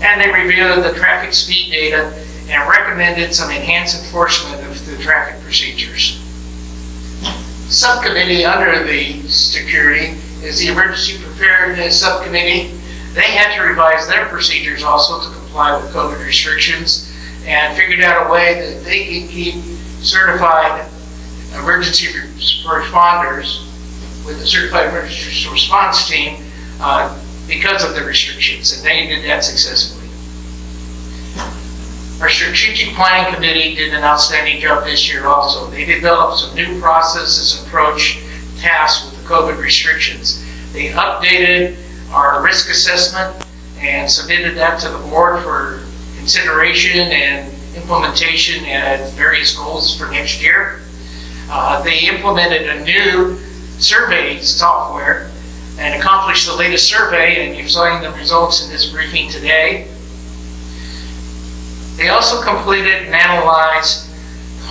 And they reviewed the traffic speed data and recommended some enhanced enforcement of the traffic procedures. Subcommittee under the security is the Emergency Preparedness Subcommittee. They had to revise their procedures also to comply with COVID restrictions and figured out a way that they could keep certified emergency responders with a certified emergency response team because of the restrictions, and they did that successfully. Our Strategic Planning Committee did an outstanding job this year also. They developed some new processes and approach tasks with the COVID restrictions. They updated our risk assessment and submitted that to the board for consideration and implementation and various goals for next year. They implemented a new survey software and accomplished the latest survey, and you've seen the results in this briefing today. They also completed and analyzed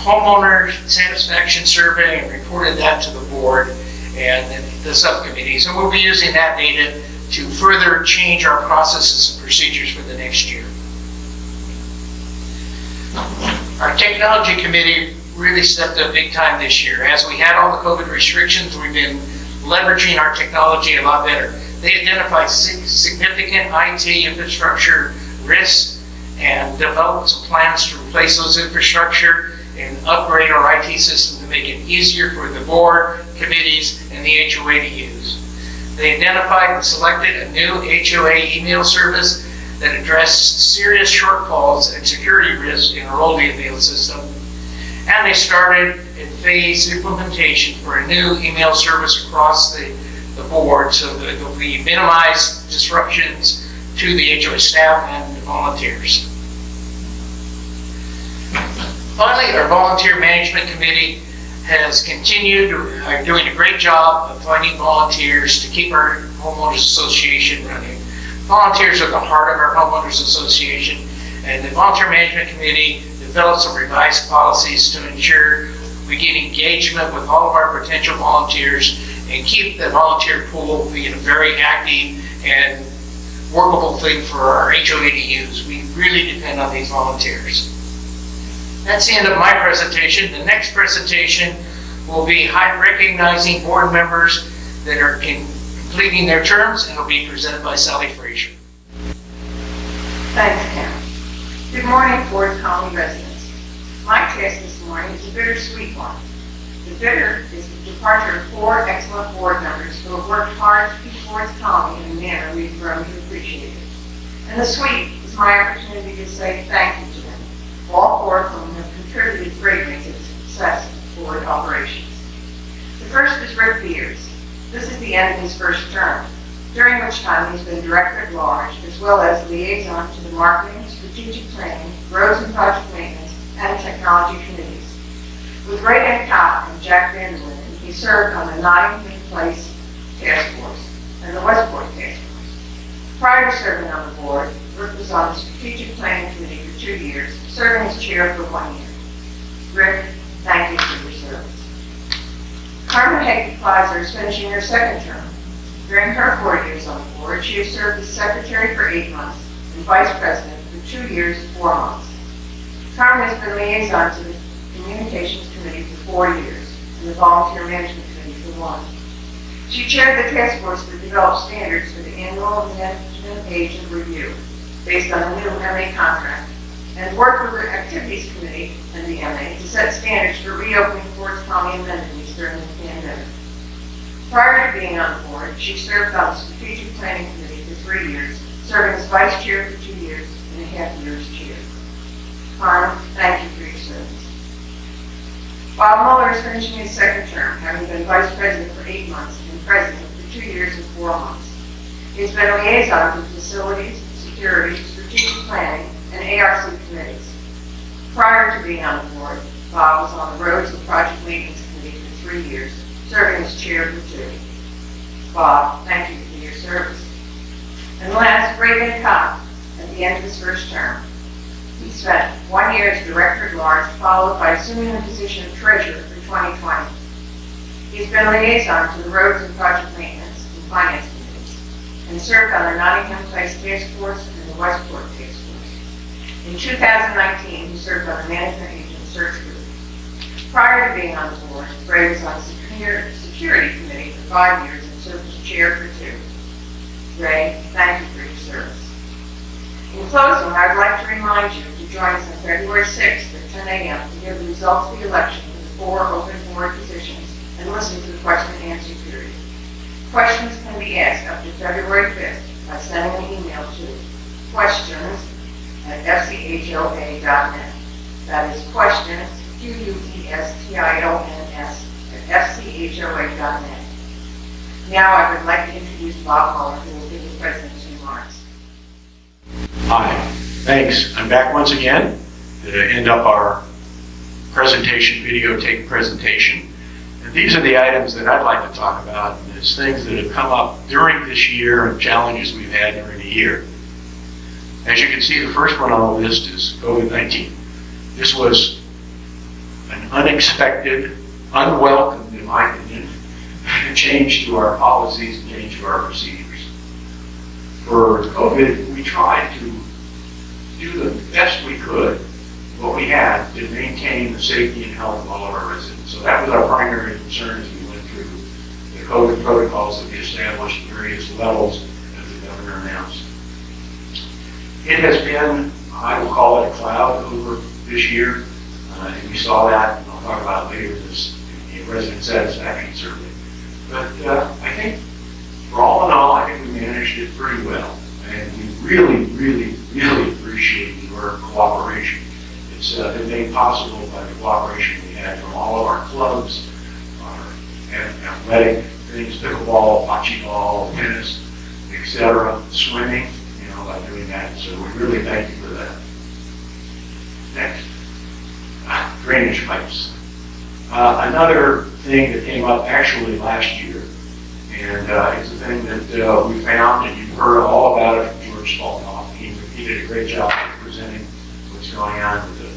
homeowner satisfaction survey and reported that to the board and the subcommittees, and we'll be using that data to further change our processes and procedures for the next year. Our technology committee really stepped up big time this year. As we had all the COVID restrictions, we've been leveraging our technology a lot better. They identified significant IT infrastructure risks and developed some plans to replace those infrastructure and upgrade our IT system to make it easier for the board, committees, and the HOA to use. They identified and selected a new HOA email service that addressed serious shortfalls and security risks in our old email system. And they started and phased implementation for a new email service across the board so that we minimize disruptions to the HOA staff and volunteers. Finally, our Volunteer Management Committee has continued doing a great job of finding volunteers to keep our homeowners association running. Volunteers are the heart of our homeowners association, and the Volunteer Management Committee developed some revised policies to ensure we get engagement with all of our potential volunteers and keep the volunteer pool being a very active and workable thing for our HOA to use. We really depend on these volunteers. That's the end of my presentation. The next presentation will be recognizing board members that are completing their terms, and will be presented by Sally Frazier. Thanks, Kim. Good morning, Ford County residents. My task this morning is a bittersweet one. The bitter is the departure of 4 excellent board members who have worked hard to keep Ford County in a manner we've grown to appreciate it. And the sweet is my opportunity to say thank you to them. All 4 of whom have contributed greatly to the success of Ford operations. The first is Rick Beers. This is the end of his first term, during which time he's been director at large, as well as liaison to the marketing, strategic planning, roads and project maintenance, and technology committees. With Ray Van Cott and Jack Van Der Linden, he served on the Nottingham Place Task Force and the Westport Task Force. Prior to serving on the board, Rick was on the strategic planning committee for 2 years, serving as chair for 1 year. Rick, thank you for your service. Carmen Hagen-Pfizer is finishing her second term. During her 4 years on the board, she has served as secretary for 8 months and vice president for 2 years, 4 months. Carmen has been liaison to the communications committee for 4 years and the volunteer management committee for 1. She chaired the task force to develop standards for the annual management agent review based on the new MA contract and worked with the activities committee and the MA to set standards for reopening Ford's County amenities during the pandemic. Prior to being on the board, she served on the strategic planning committee for 3 years, serving as vice chair for 2 years and a half years chair. Carmen, thank you for your service. Bob Mueller is finishing his second term, having been vice president for 8 months and president for 2 years and 4 months. He has been liaison to facilities, security, strategic planning, and ARC committees. Prior to being on the board, Bob was on the roads and project maintenance committee for 3 years, serving as chair for 2. Bob, thank you for your service. And last, Ray Van Cott, at the end of his first term. He spent 1 year as director at large, followed by assuming the position of treasurer for 2020. He's been liaison to the roads and project maintenance and finance committees, and served on the Nottingham Place Task Force and the Westport Task Force. In 2019, he served on the management agent search group. Prior to being on the board, Ray was on the security committee for 5 years and served as chair for 2. Ray, thank you for your service. In closing, I would like to remind you to join us on February 6th at 10 a.m. to hear the results of the election for the 4 open board positions and listen to the question and answer period. Questions can be asked up to February 5th by sending an email to questions@fchoa.net. That is questions, questions@fchoa.net. Now I would like to introduce Bob Mueller, who will give the president's remarks. Hi, thanks. I'm back once again to end up our presentation, videotape presentation. And these are the items that I'd like to talk about, and it's things that have come up during this year and challenges we've had during the year. As you can see, the first one on the list is COVID-19. This was an unexpected, unwelcome, in my opinion, change to our policies and change to our procedures. For COVID, we tried to do the best we could, what we had, to maintain the safety and health of all of our residents. So that was our primary concern as we went through the COVID protocols that we established at various levels as the governor announced. It has been, I will call it a cloud over this year, and we saw that, and I'll talk about it later, this resident satisfaction survey. But I think, for all in all, I think we managed it pretty well. And we really, really, really appreciate your cooperation. It's been made possible by the cooperation we had from all of our clubs, our athletic things, pickleball, bocce ball, tennis, etc., swimming, by doing that. So we really thank you for that. Next, drainage pipes. Another thing that came up actually last year, and it's a thing that we found, and you've heard all about it from George Spaltoff. He did a great job of presenting what's going on with the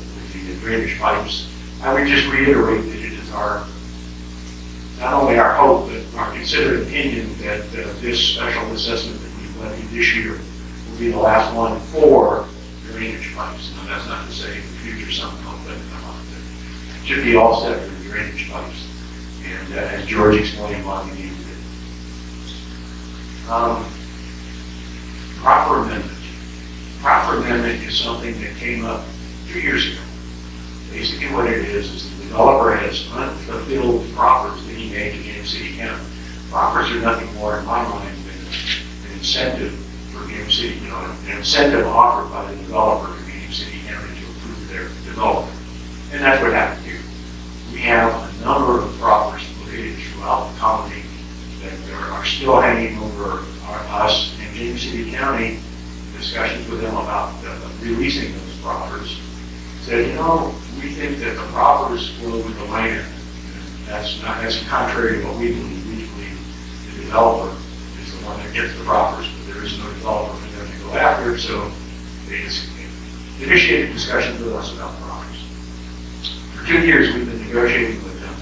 drainage pipes. I would just reiterate that it is not only our hope, but our considered opinion that this special assessment that we've levied this year will be the last one for drainage pipes. Now, that's not to say in the future something else doesn't come up. It should be all set for the drainage pipes. And as George explained why we needed it. Proper amendment. Proper offer amendment is something that came up 2 years ago. Basically what it is the developer has unfulfilled proffers that he made to James City County. Proffers are nothing more in my mind than an incentive for James City, an incentive offered by the developer to James City County to approve their development. And that's what happened here. We have a number of proffers located throughout the colony that are still hanging over us and James City County. Discussions with them about releasing those proffers said, we think that the proffers flow with the land. That's contrary to what we believe. We believe the developer is the one that gets the proffers, but there is no developer for them to go after, so they initiated discussions with us about proffers. For 2 years, we've been negotiating with them,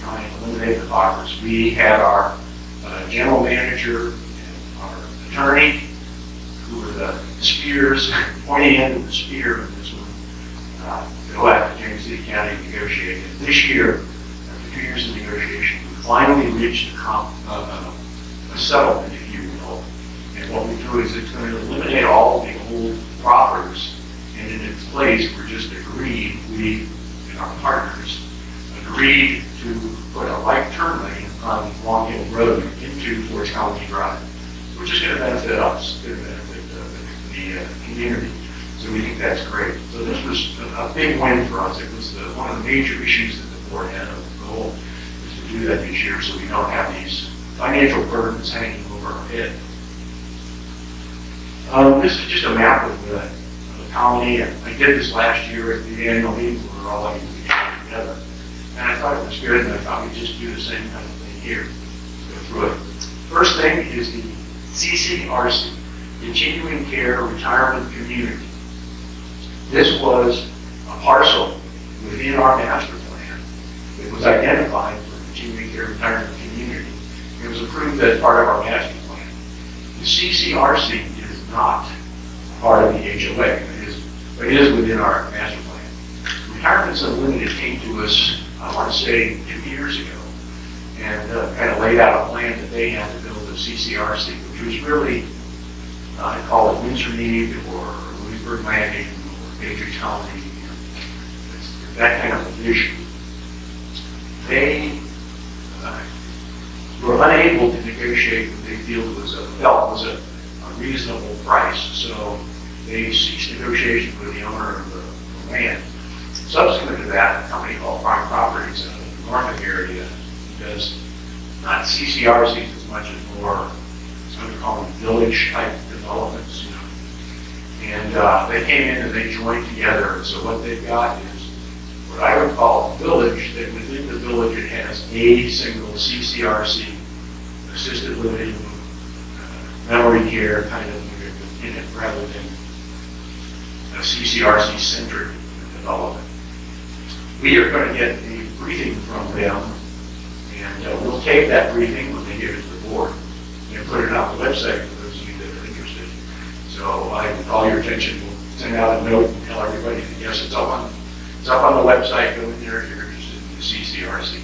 trying to eliminate the proffers. We had our general manager and our attorney, who were the spears, pointing end of the spear in this one, go after James City County and negotiate. And this year, after 2 years of negotiation, we finally reached a settlement, if you will. And what we do is it's going to eliminate all the old proffers, and in its place, we're just agreed, we and our partners agreed to put a right turn lane on Long Hill Road into Forest Colony Drive, which is going to benefit us, going to benefit the community. So we think that's great. So this was a big win for us. It was one of the major issues that the board had. The goal is to do that this year so we don't have these financial burdens hanging over our head. This is just a map of the colony. I did this last year at the annual meeting where we're all like together. And I thought it was good, and I thought we'd just do the same kind of thing here. Go through it. First thing is the CCRC, Continuing Care Retirement Community. This was a parcel within our master plan that was identified for Continuing Care Retirement Community. It was approved as part of our master plan. The CCRC is not part of the HOA, but it is within our master plan. Retirements Unlimited came to us, I want to say, 2 years ago, and kind of laid out a plan that they had to build a CCRC, which was really, I call it Windsor Mead or Louisburg Landing or Patriot Colony, that kind of a vision. They were unable to negotiate what they felt was a reasonable price, so they ceased negotiation with the owner of the land. Subsequent to that, a company called Prime Properties in the Norfolk area does not CCRCs as much as more, what we call them village-type developments, And they came in and they joined together. So what they've got is what I would call a village, that within the village it has a single CCRC, assisted living, memory care kind of unit in it, rather than a CCRC-centered development. We are going to get a briefing from them, and we'll take that briefing when they give it to the board and put it on the website for those of you that are interested. So I call your attention, we'll send out a note and tell everybody that yes, it's up on the website, go in there if you're interested in the CCRC.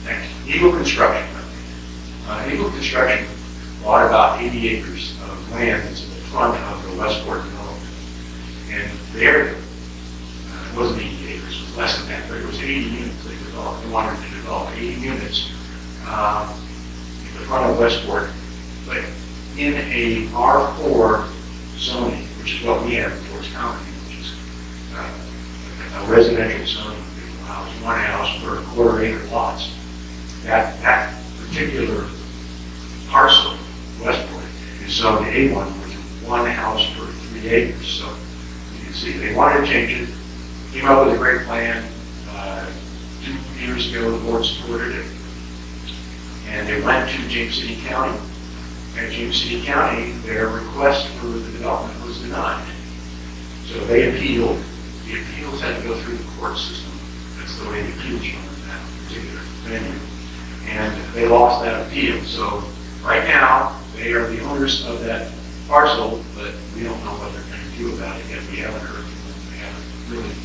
Next, Eagle Construction. Eagle Construction bought about 80 acres of land that's in the front of the Westport development. And there, it wasn't 80 acres, it was less than that, but it was 80 units they developed. They wanted to develop 80 units in the front of Westport, but in a R4 zoning, which is what we have in Forest County, which is a residential zoning, one house per quarter-acre lots. That particular parcel, Westport, is zoned A1, which is one house per 3 acres. So you can see they wanted to change it, came up with a great plan. 2 years ago, the board supported it. And they went to James City County. At James City County, their request for the development was denied. So they appealed. The appeals had to go through the court system. That's the way the appeals run in that particular venue. And they lost that appeal. So right now, they are the owners of that parcel, but we don't know what they're going to do about it yet. We haven't heard from them. They haven't really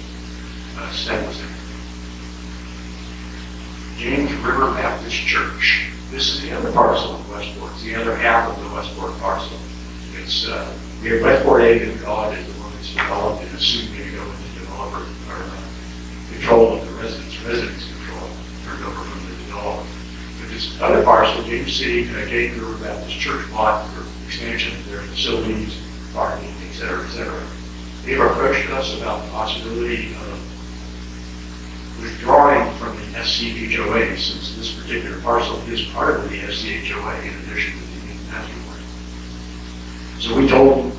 said what's there. James River Baptist Church. This is the other parcel of Westport. It's the other half of the Westport parcel. It's We have Westport A that God is the one that's developed and is soon going to go into developer or control of the residents control, turned over from the developer. But this other parcel, James City, James River Baptist Church bought for expansion of their facilities, parking, et cetera, et cetera. They've approached us about the possibility of withdrawing from the FCHOA, since this particular parcel is part of the FCHOA in addition to the master plan. So we told them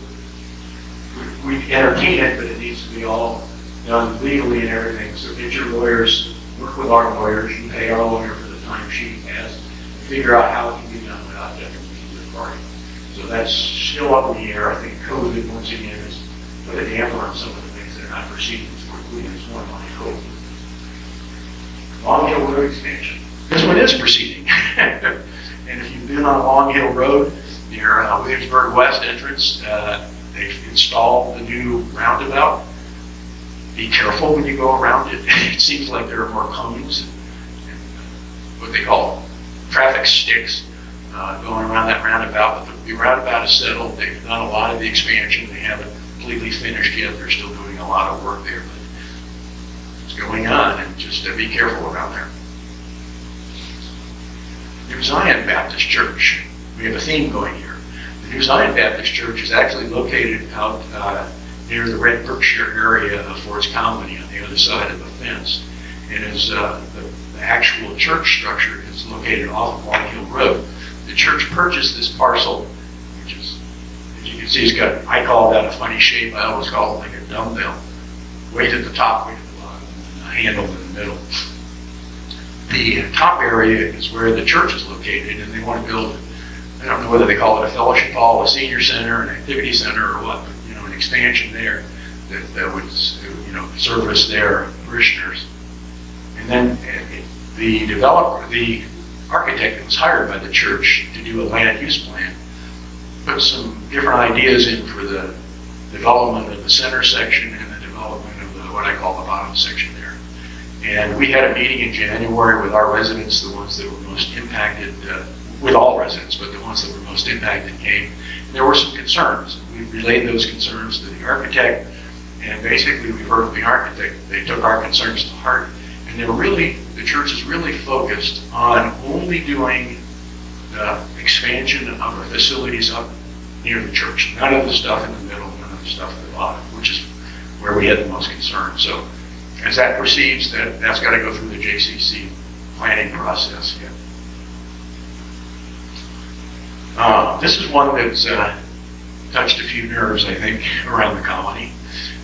we entertain it, but it needs to be all done legally and everything. So get your lawyers, work with our lawyers, you pay our lawyer for the time she has, and figure out how it can be done without detriment to the party. So that's still up in the air. I think COVID once again has put a damper on some of the things that are not proceeding as quickly as one might hope. Long Hill Road expansion. This one is proceeding. And if you've been on Long Hill Road near Williamsburg West entrance, they've installed the new roundabout. Be careful when you go around it. It seems like there are more cones and what they call traffic sticks going around that roundabout. But the roundabout is settled. They've done a lot of the expansion. They haven't completely finished yet. They're still doing a lot of work there. Going on, and just be careful around there. New Zion Baptist Church. We have a theme going here. The New Zion Baptist Church is actually located out near the Red Berkshire area of Forest Colony on the other side of the fence. And is the actual church structure is located off of Long Hill Road. The church purchased this parcel, which is, as you can see, it's got, I call that a funny shape. I always call it like a dumbbell. Weight at the top, weight handle in the middle. The top area is where the church is located, and they want to build, I don't know whether they call it a fellowship hall, a senior center, an activity center, or what, but, an expansion there that would, service their parishioners. And then the developer, the architect that was hired by the church to do a land use plan, put some different ideas in for the development of the center section and the development of what I call the bottom section there. And we had a meeting in January with our residents, the ones that were most impacted, with all residents, but the ones that were most impacted came. And there were some concerns. We relayed those concerns to the architect, and basically we heard from the architect. They took our concerns to heart, and the church is really focused on only doing the expansion of the facilities up near the church. None of the stuff in the middle, none of the stuff at the bottom, which is where we had the most concern. So as that proceeds, that's got to go through the JCC planning process. Yeah. This is one that's touched a few nerves, I think, around the colony.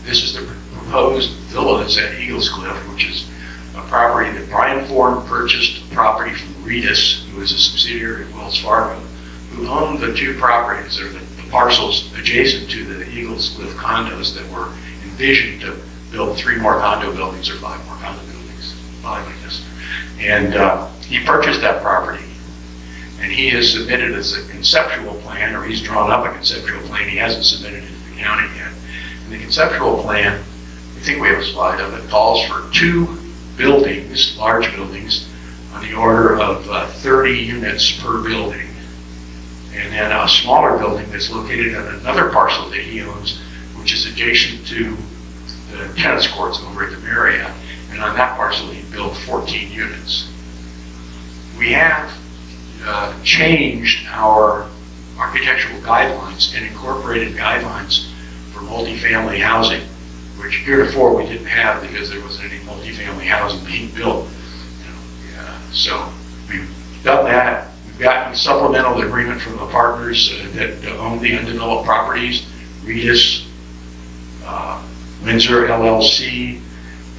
This is the proposed villas at Eagles Cliff, which is a property that Brian Ford purchased a property from Reedus, who is a subsidiary of Wells Fargo, who owned the two properties, or the parcels adjacent to the Eagles Cliff condos that were envisioned to build 3 more condo buildings or 5 more condo buildings, 5 I guess. And he purchased that property, and he has submitted as a conceptual plan, or he's drawn up a conceptual plan. He hasn't submitted it to the county yet. And the conceptual plan, I think we have a slide of it, calls for 2 buildings, large buildings, on the order of 30 units per building. And then a smaller building that's located on another parcel that he owns, which is adjacent to the tennis courts over at the Marriott. And on that parcel, he built 14 units. We have changed our architectural guidelines and incorporated guidelines for multifamily housing, which heretofore we didn't have because there wasn't any multifamily housing being built. So we've done that. We've gotten a supplemental agreement from the partners that own the undeveloped properties, Reedus, Windsor LLC,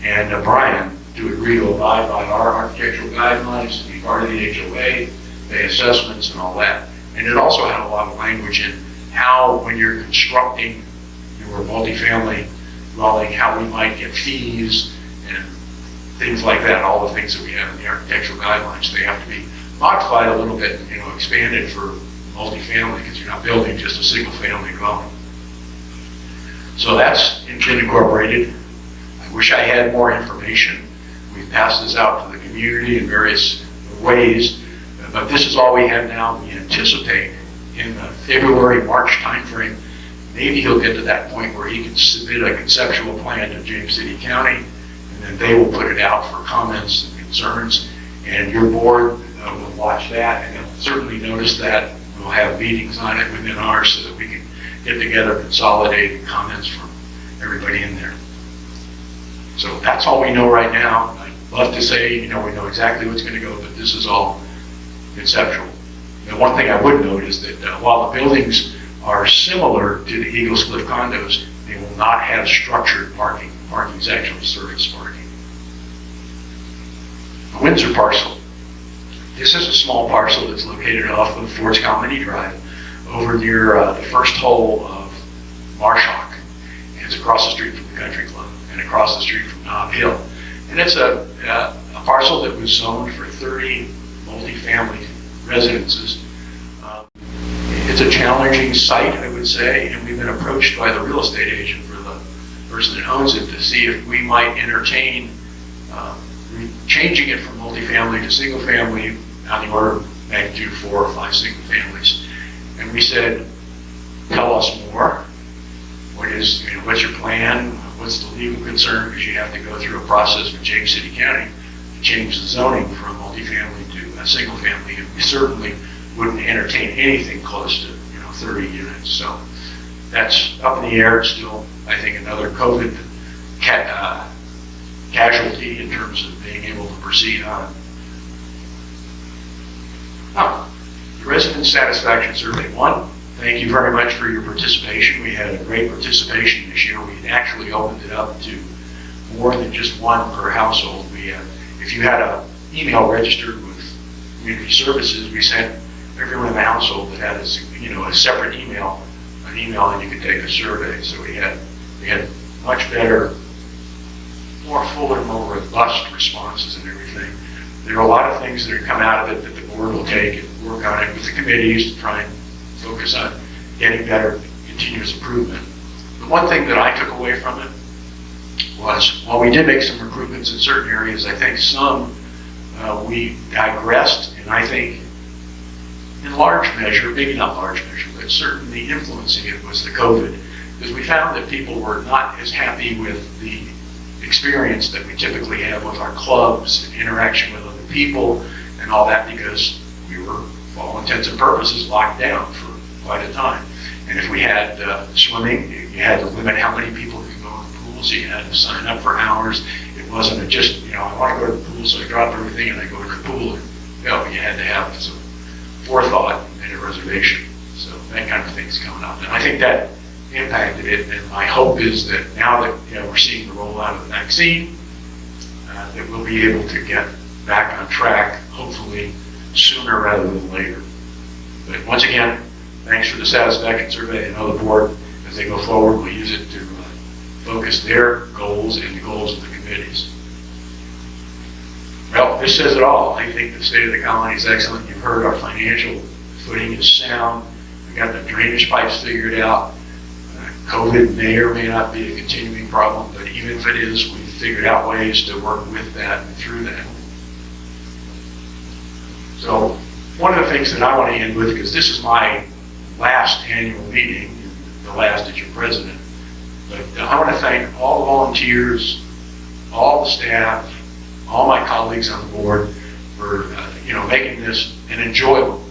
and Brian, to agree to abide by our architectural guidelines, to be part of the HOA, pay assessments and all that. And it also had a lot of language in how, when you're constructing your multifamily dwelling, how we might get fees and things like that, all the things that we have in the architectural guidelines. They have to be modified a little bit, expanded for multifamily, because you're not building just a single family dwelling. So that's been incorporated. I wish I had more information. We've passed this out to the community in various ways, but this is all we have now. We anticipate in the February, March timeframe Maybe he'll get to that point where he can submit a conceptual plan to James City County, and then they will put it out for comments and concerns, and your board will watch that, and they'll certainly notice that. We'll have meetings on it within ours so that we can get together, consolidated comments from everybody in there. So that's all we know right now. I'd love to say, we know exactly what's going to go, but this is all conceptual. The one thing I would note is that while the buildings are similar to the Eagles Cliff condos, they will not have structured parking. Parking is actually surface parking. The Windsor parcel. This is a small parcel that's located off of Ford's Colony Drive over near the first hole of Marshawk. And it's across the street from the country club and across the street from Nob Hill. And it's a parcel that was zoned for 30 multifamily residences. It's a challenging site, I would say, and we've been approached by the real estate agent for the person that owns it to see if we might entertain changing it from multifamily to single family on the order of magnitude 4 or 5 single families. And we said, tell us more. What's your plan? What's the legal concern? Because you have to go through a process with James City County to change the zoning from multifamily to a single family. And we certainly wouldn't entertain anything close to 30 units. So that's up in the air. It's still, I think, another COVID casualty in terms of being able to proceed on. The resident satisfaction survey. One, thank you very much for your participation. We had a great participation this year. We actually opened it up to more than just one per household. If you had an email registered with community services, we sent everyone in the household that had a separate email, an email, and you could take a survey. So we had much better, more fuller, more robust responses and everything. There are a lot of things that have come out of it that the board will take and work on it with the committees to try and focus on getting better, continuous improvement. The one thing that I took away from it was, while we did make some improvements in certain areas, I think some we digressed, and I think in large measure, maybe not large measure, but certainly influencing it was the COVID, because we found that people were not as happy with the experience that we typically have with our clubs and interaction with other people and all that, because we were, for all intents and purposes, locked down for quite a time. And if we had swimming, you had to limit how many people could go in the pool, so you had to sign up for hours. It wasn't just, I want to go to the pool, so I drop everything and I go to the pool and go. You had to have some forethought and a reservation. So that kind of thing's coming up. And I think that impacted it, and my hope is that now that we're seeing the rollout of the vaccine, that we'll be able to get back on track, hopefully sooner rather than later. But once again, thanks for the satisfaction survey. I know the board, as they go forward, will use it to focus their goals and the goals of the committees. Well, this says it all. I think the state of the colony is excellent. You've heard our financial footing is sound. We got the drainage pipes figured out. COVID may or may not be a continuing problem, but even if it is, we've figured out ways to work with that and through that. So one of the things that I want to end with, because this is my last annual meeting, the last as your president, but I want to thank all the volunteers, all the staff, all my colleagues on the board for making this an enjoyable,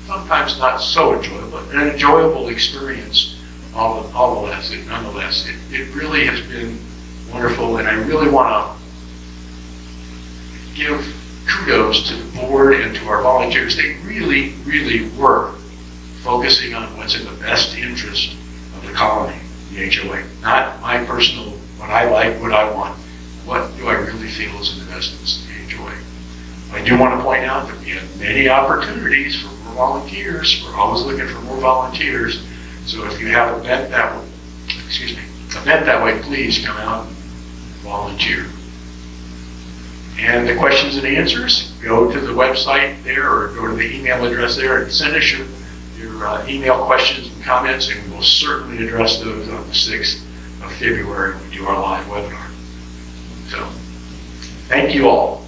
sometimes not so enjoyable, but an enjoyable experience. Nonetheless, it really has been wonderful, and I really want to give kudos to the board and to our volunteers. They really, really work focusing on what's in the best interest of the colony, the HOA. Not my personal, what I like, what I want. What do I really feel is in the best interest of the HOA? I do want to point out that we have many opportunities for more volunteers. We're always looking for more volunteers. So if you have a event that way, please come out and volunteer. And the questions and answers, go to the website there or go to the email address there and send us your email questions and comments, and we'll certainly address those on the 6th of February when we do our live webinar. So, thank you all.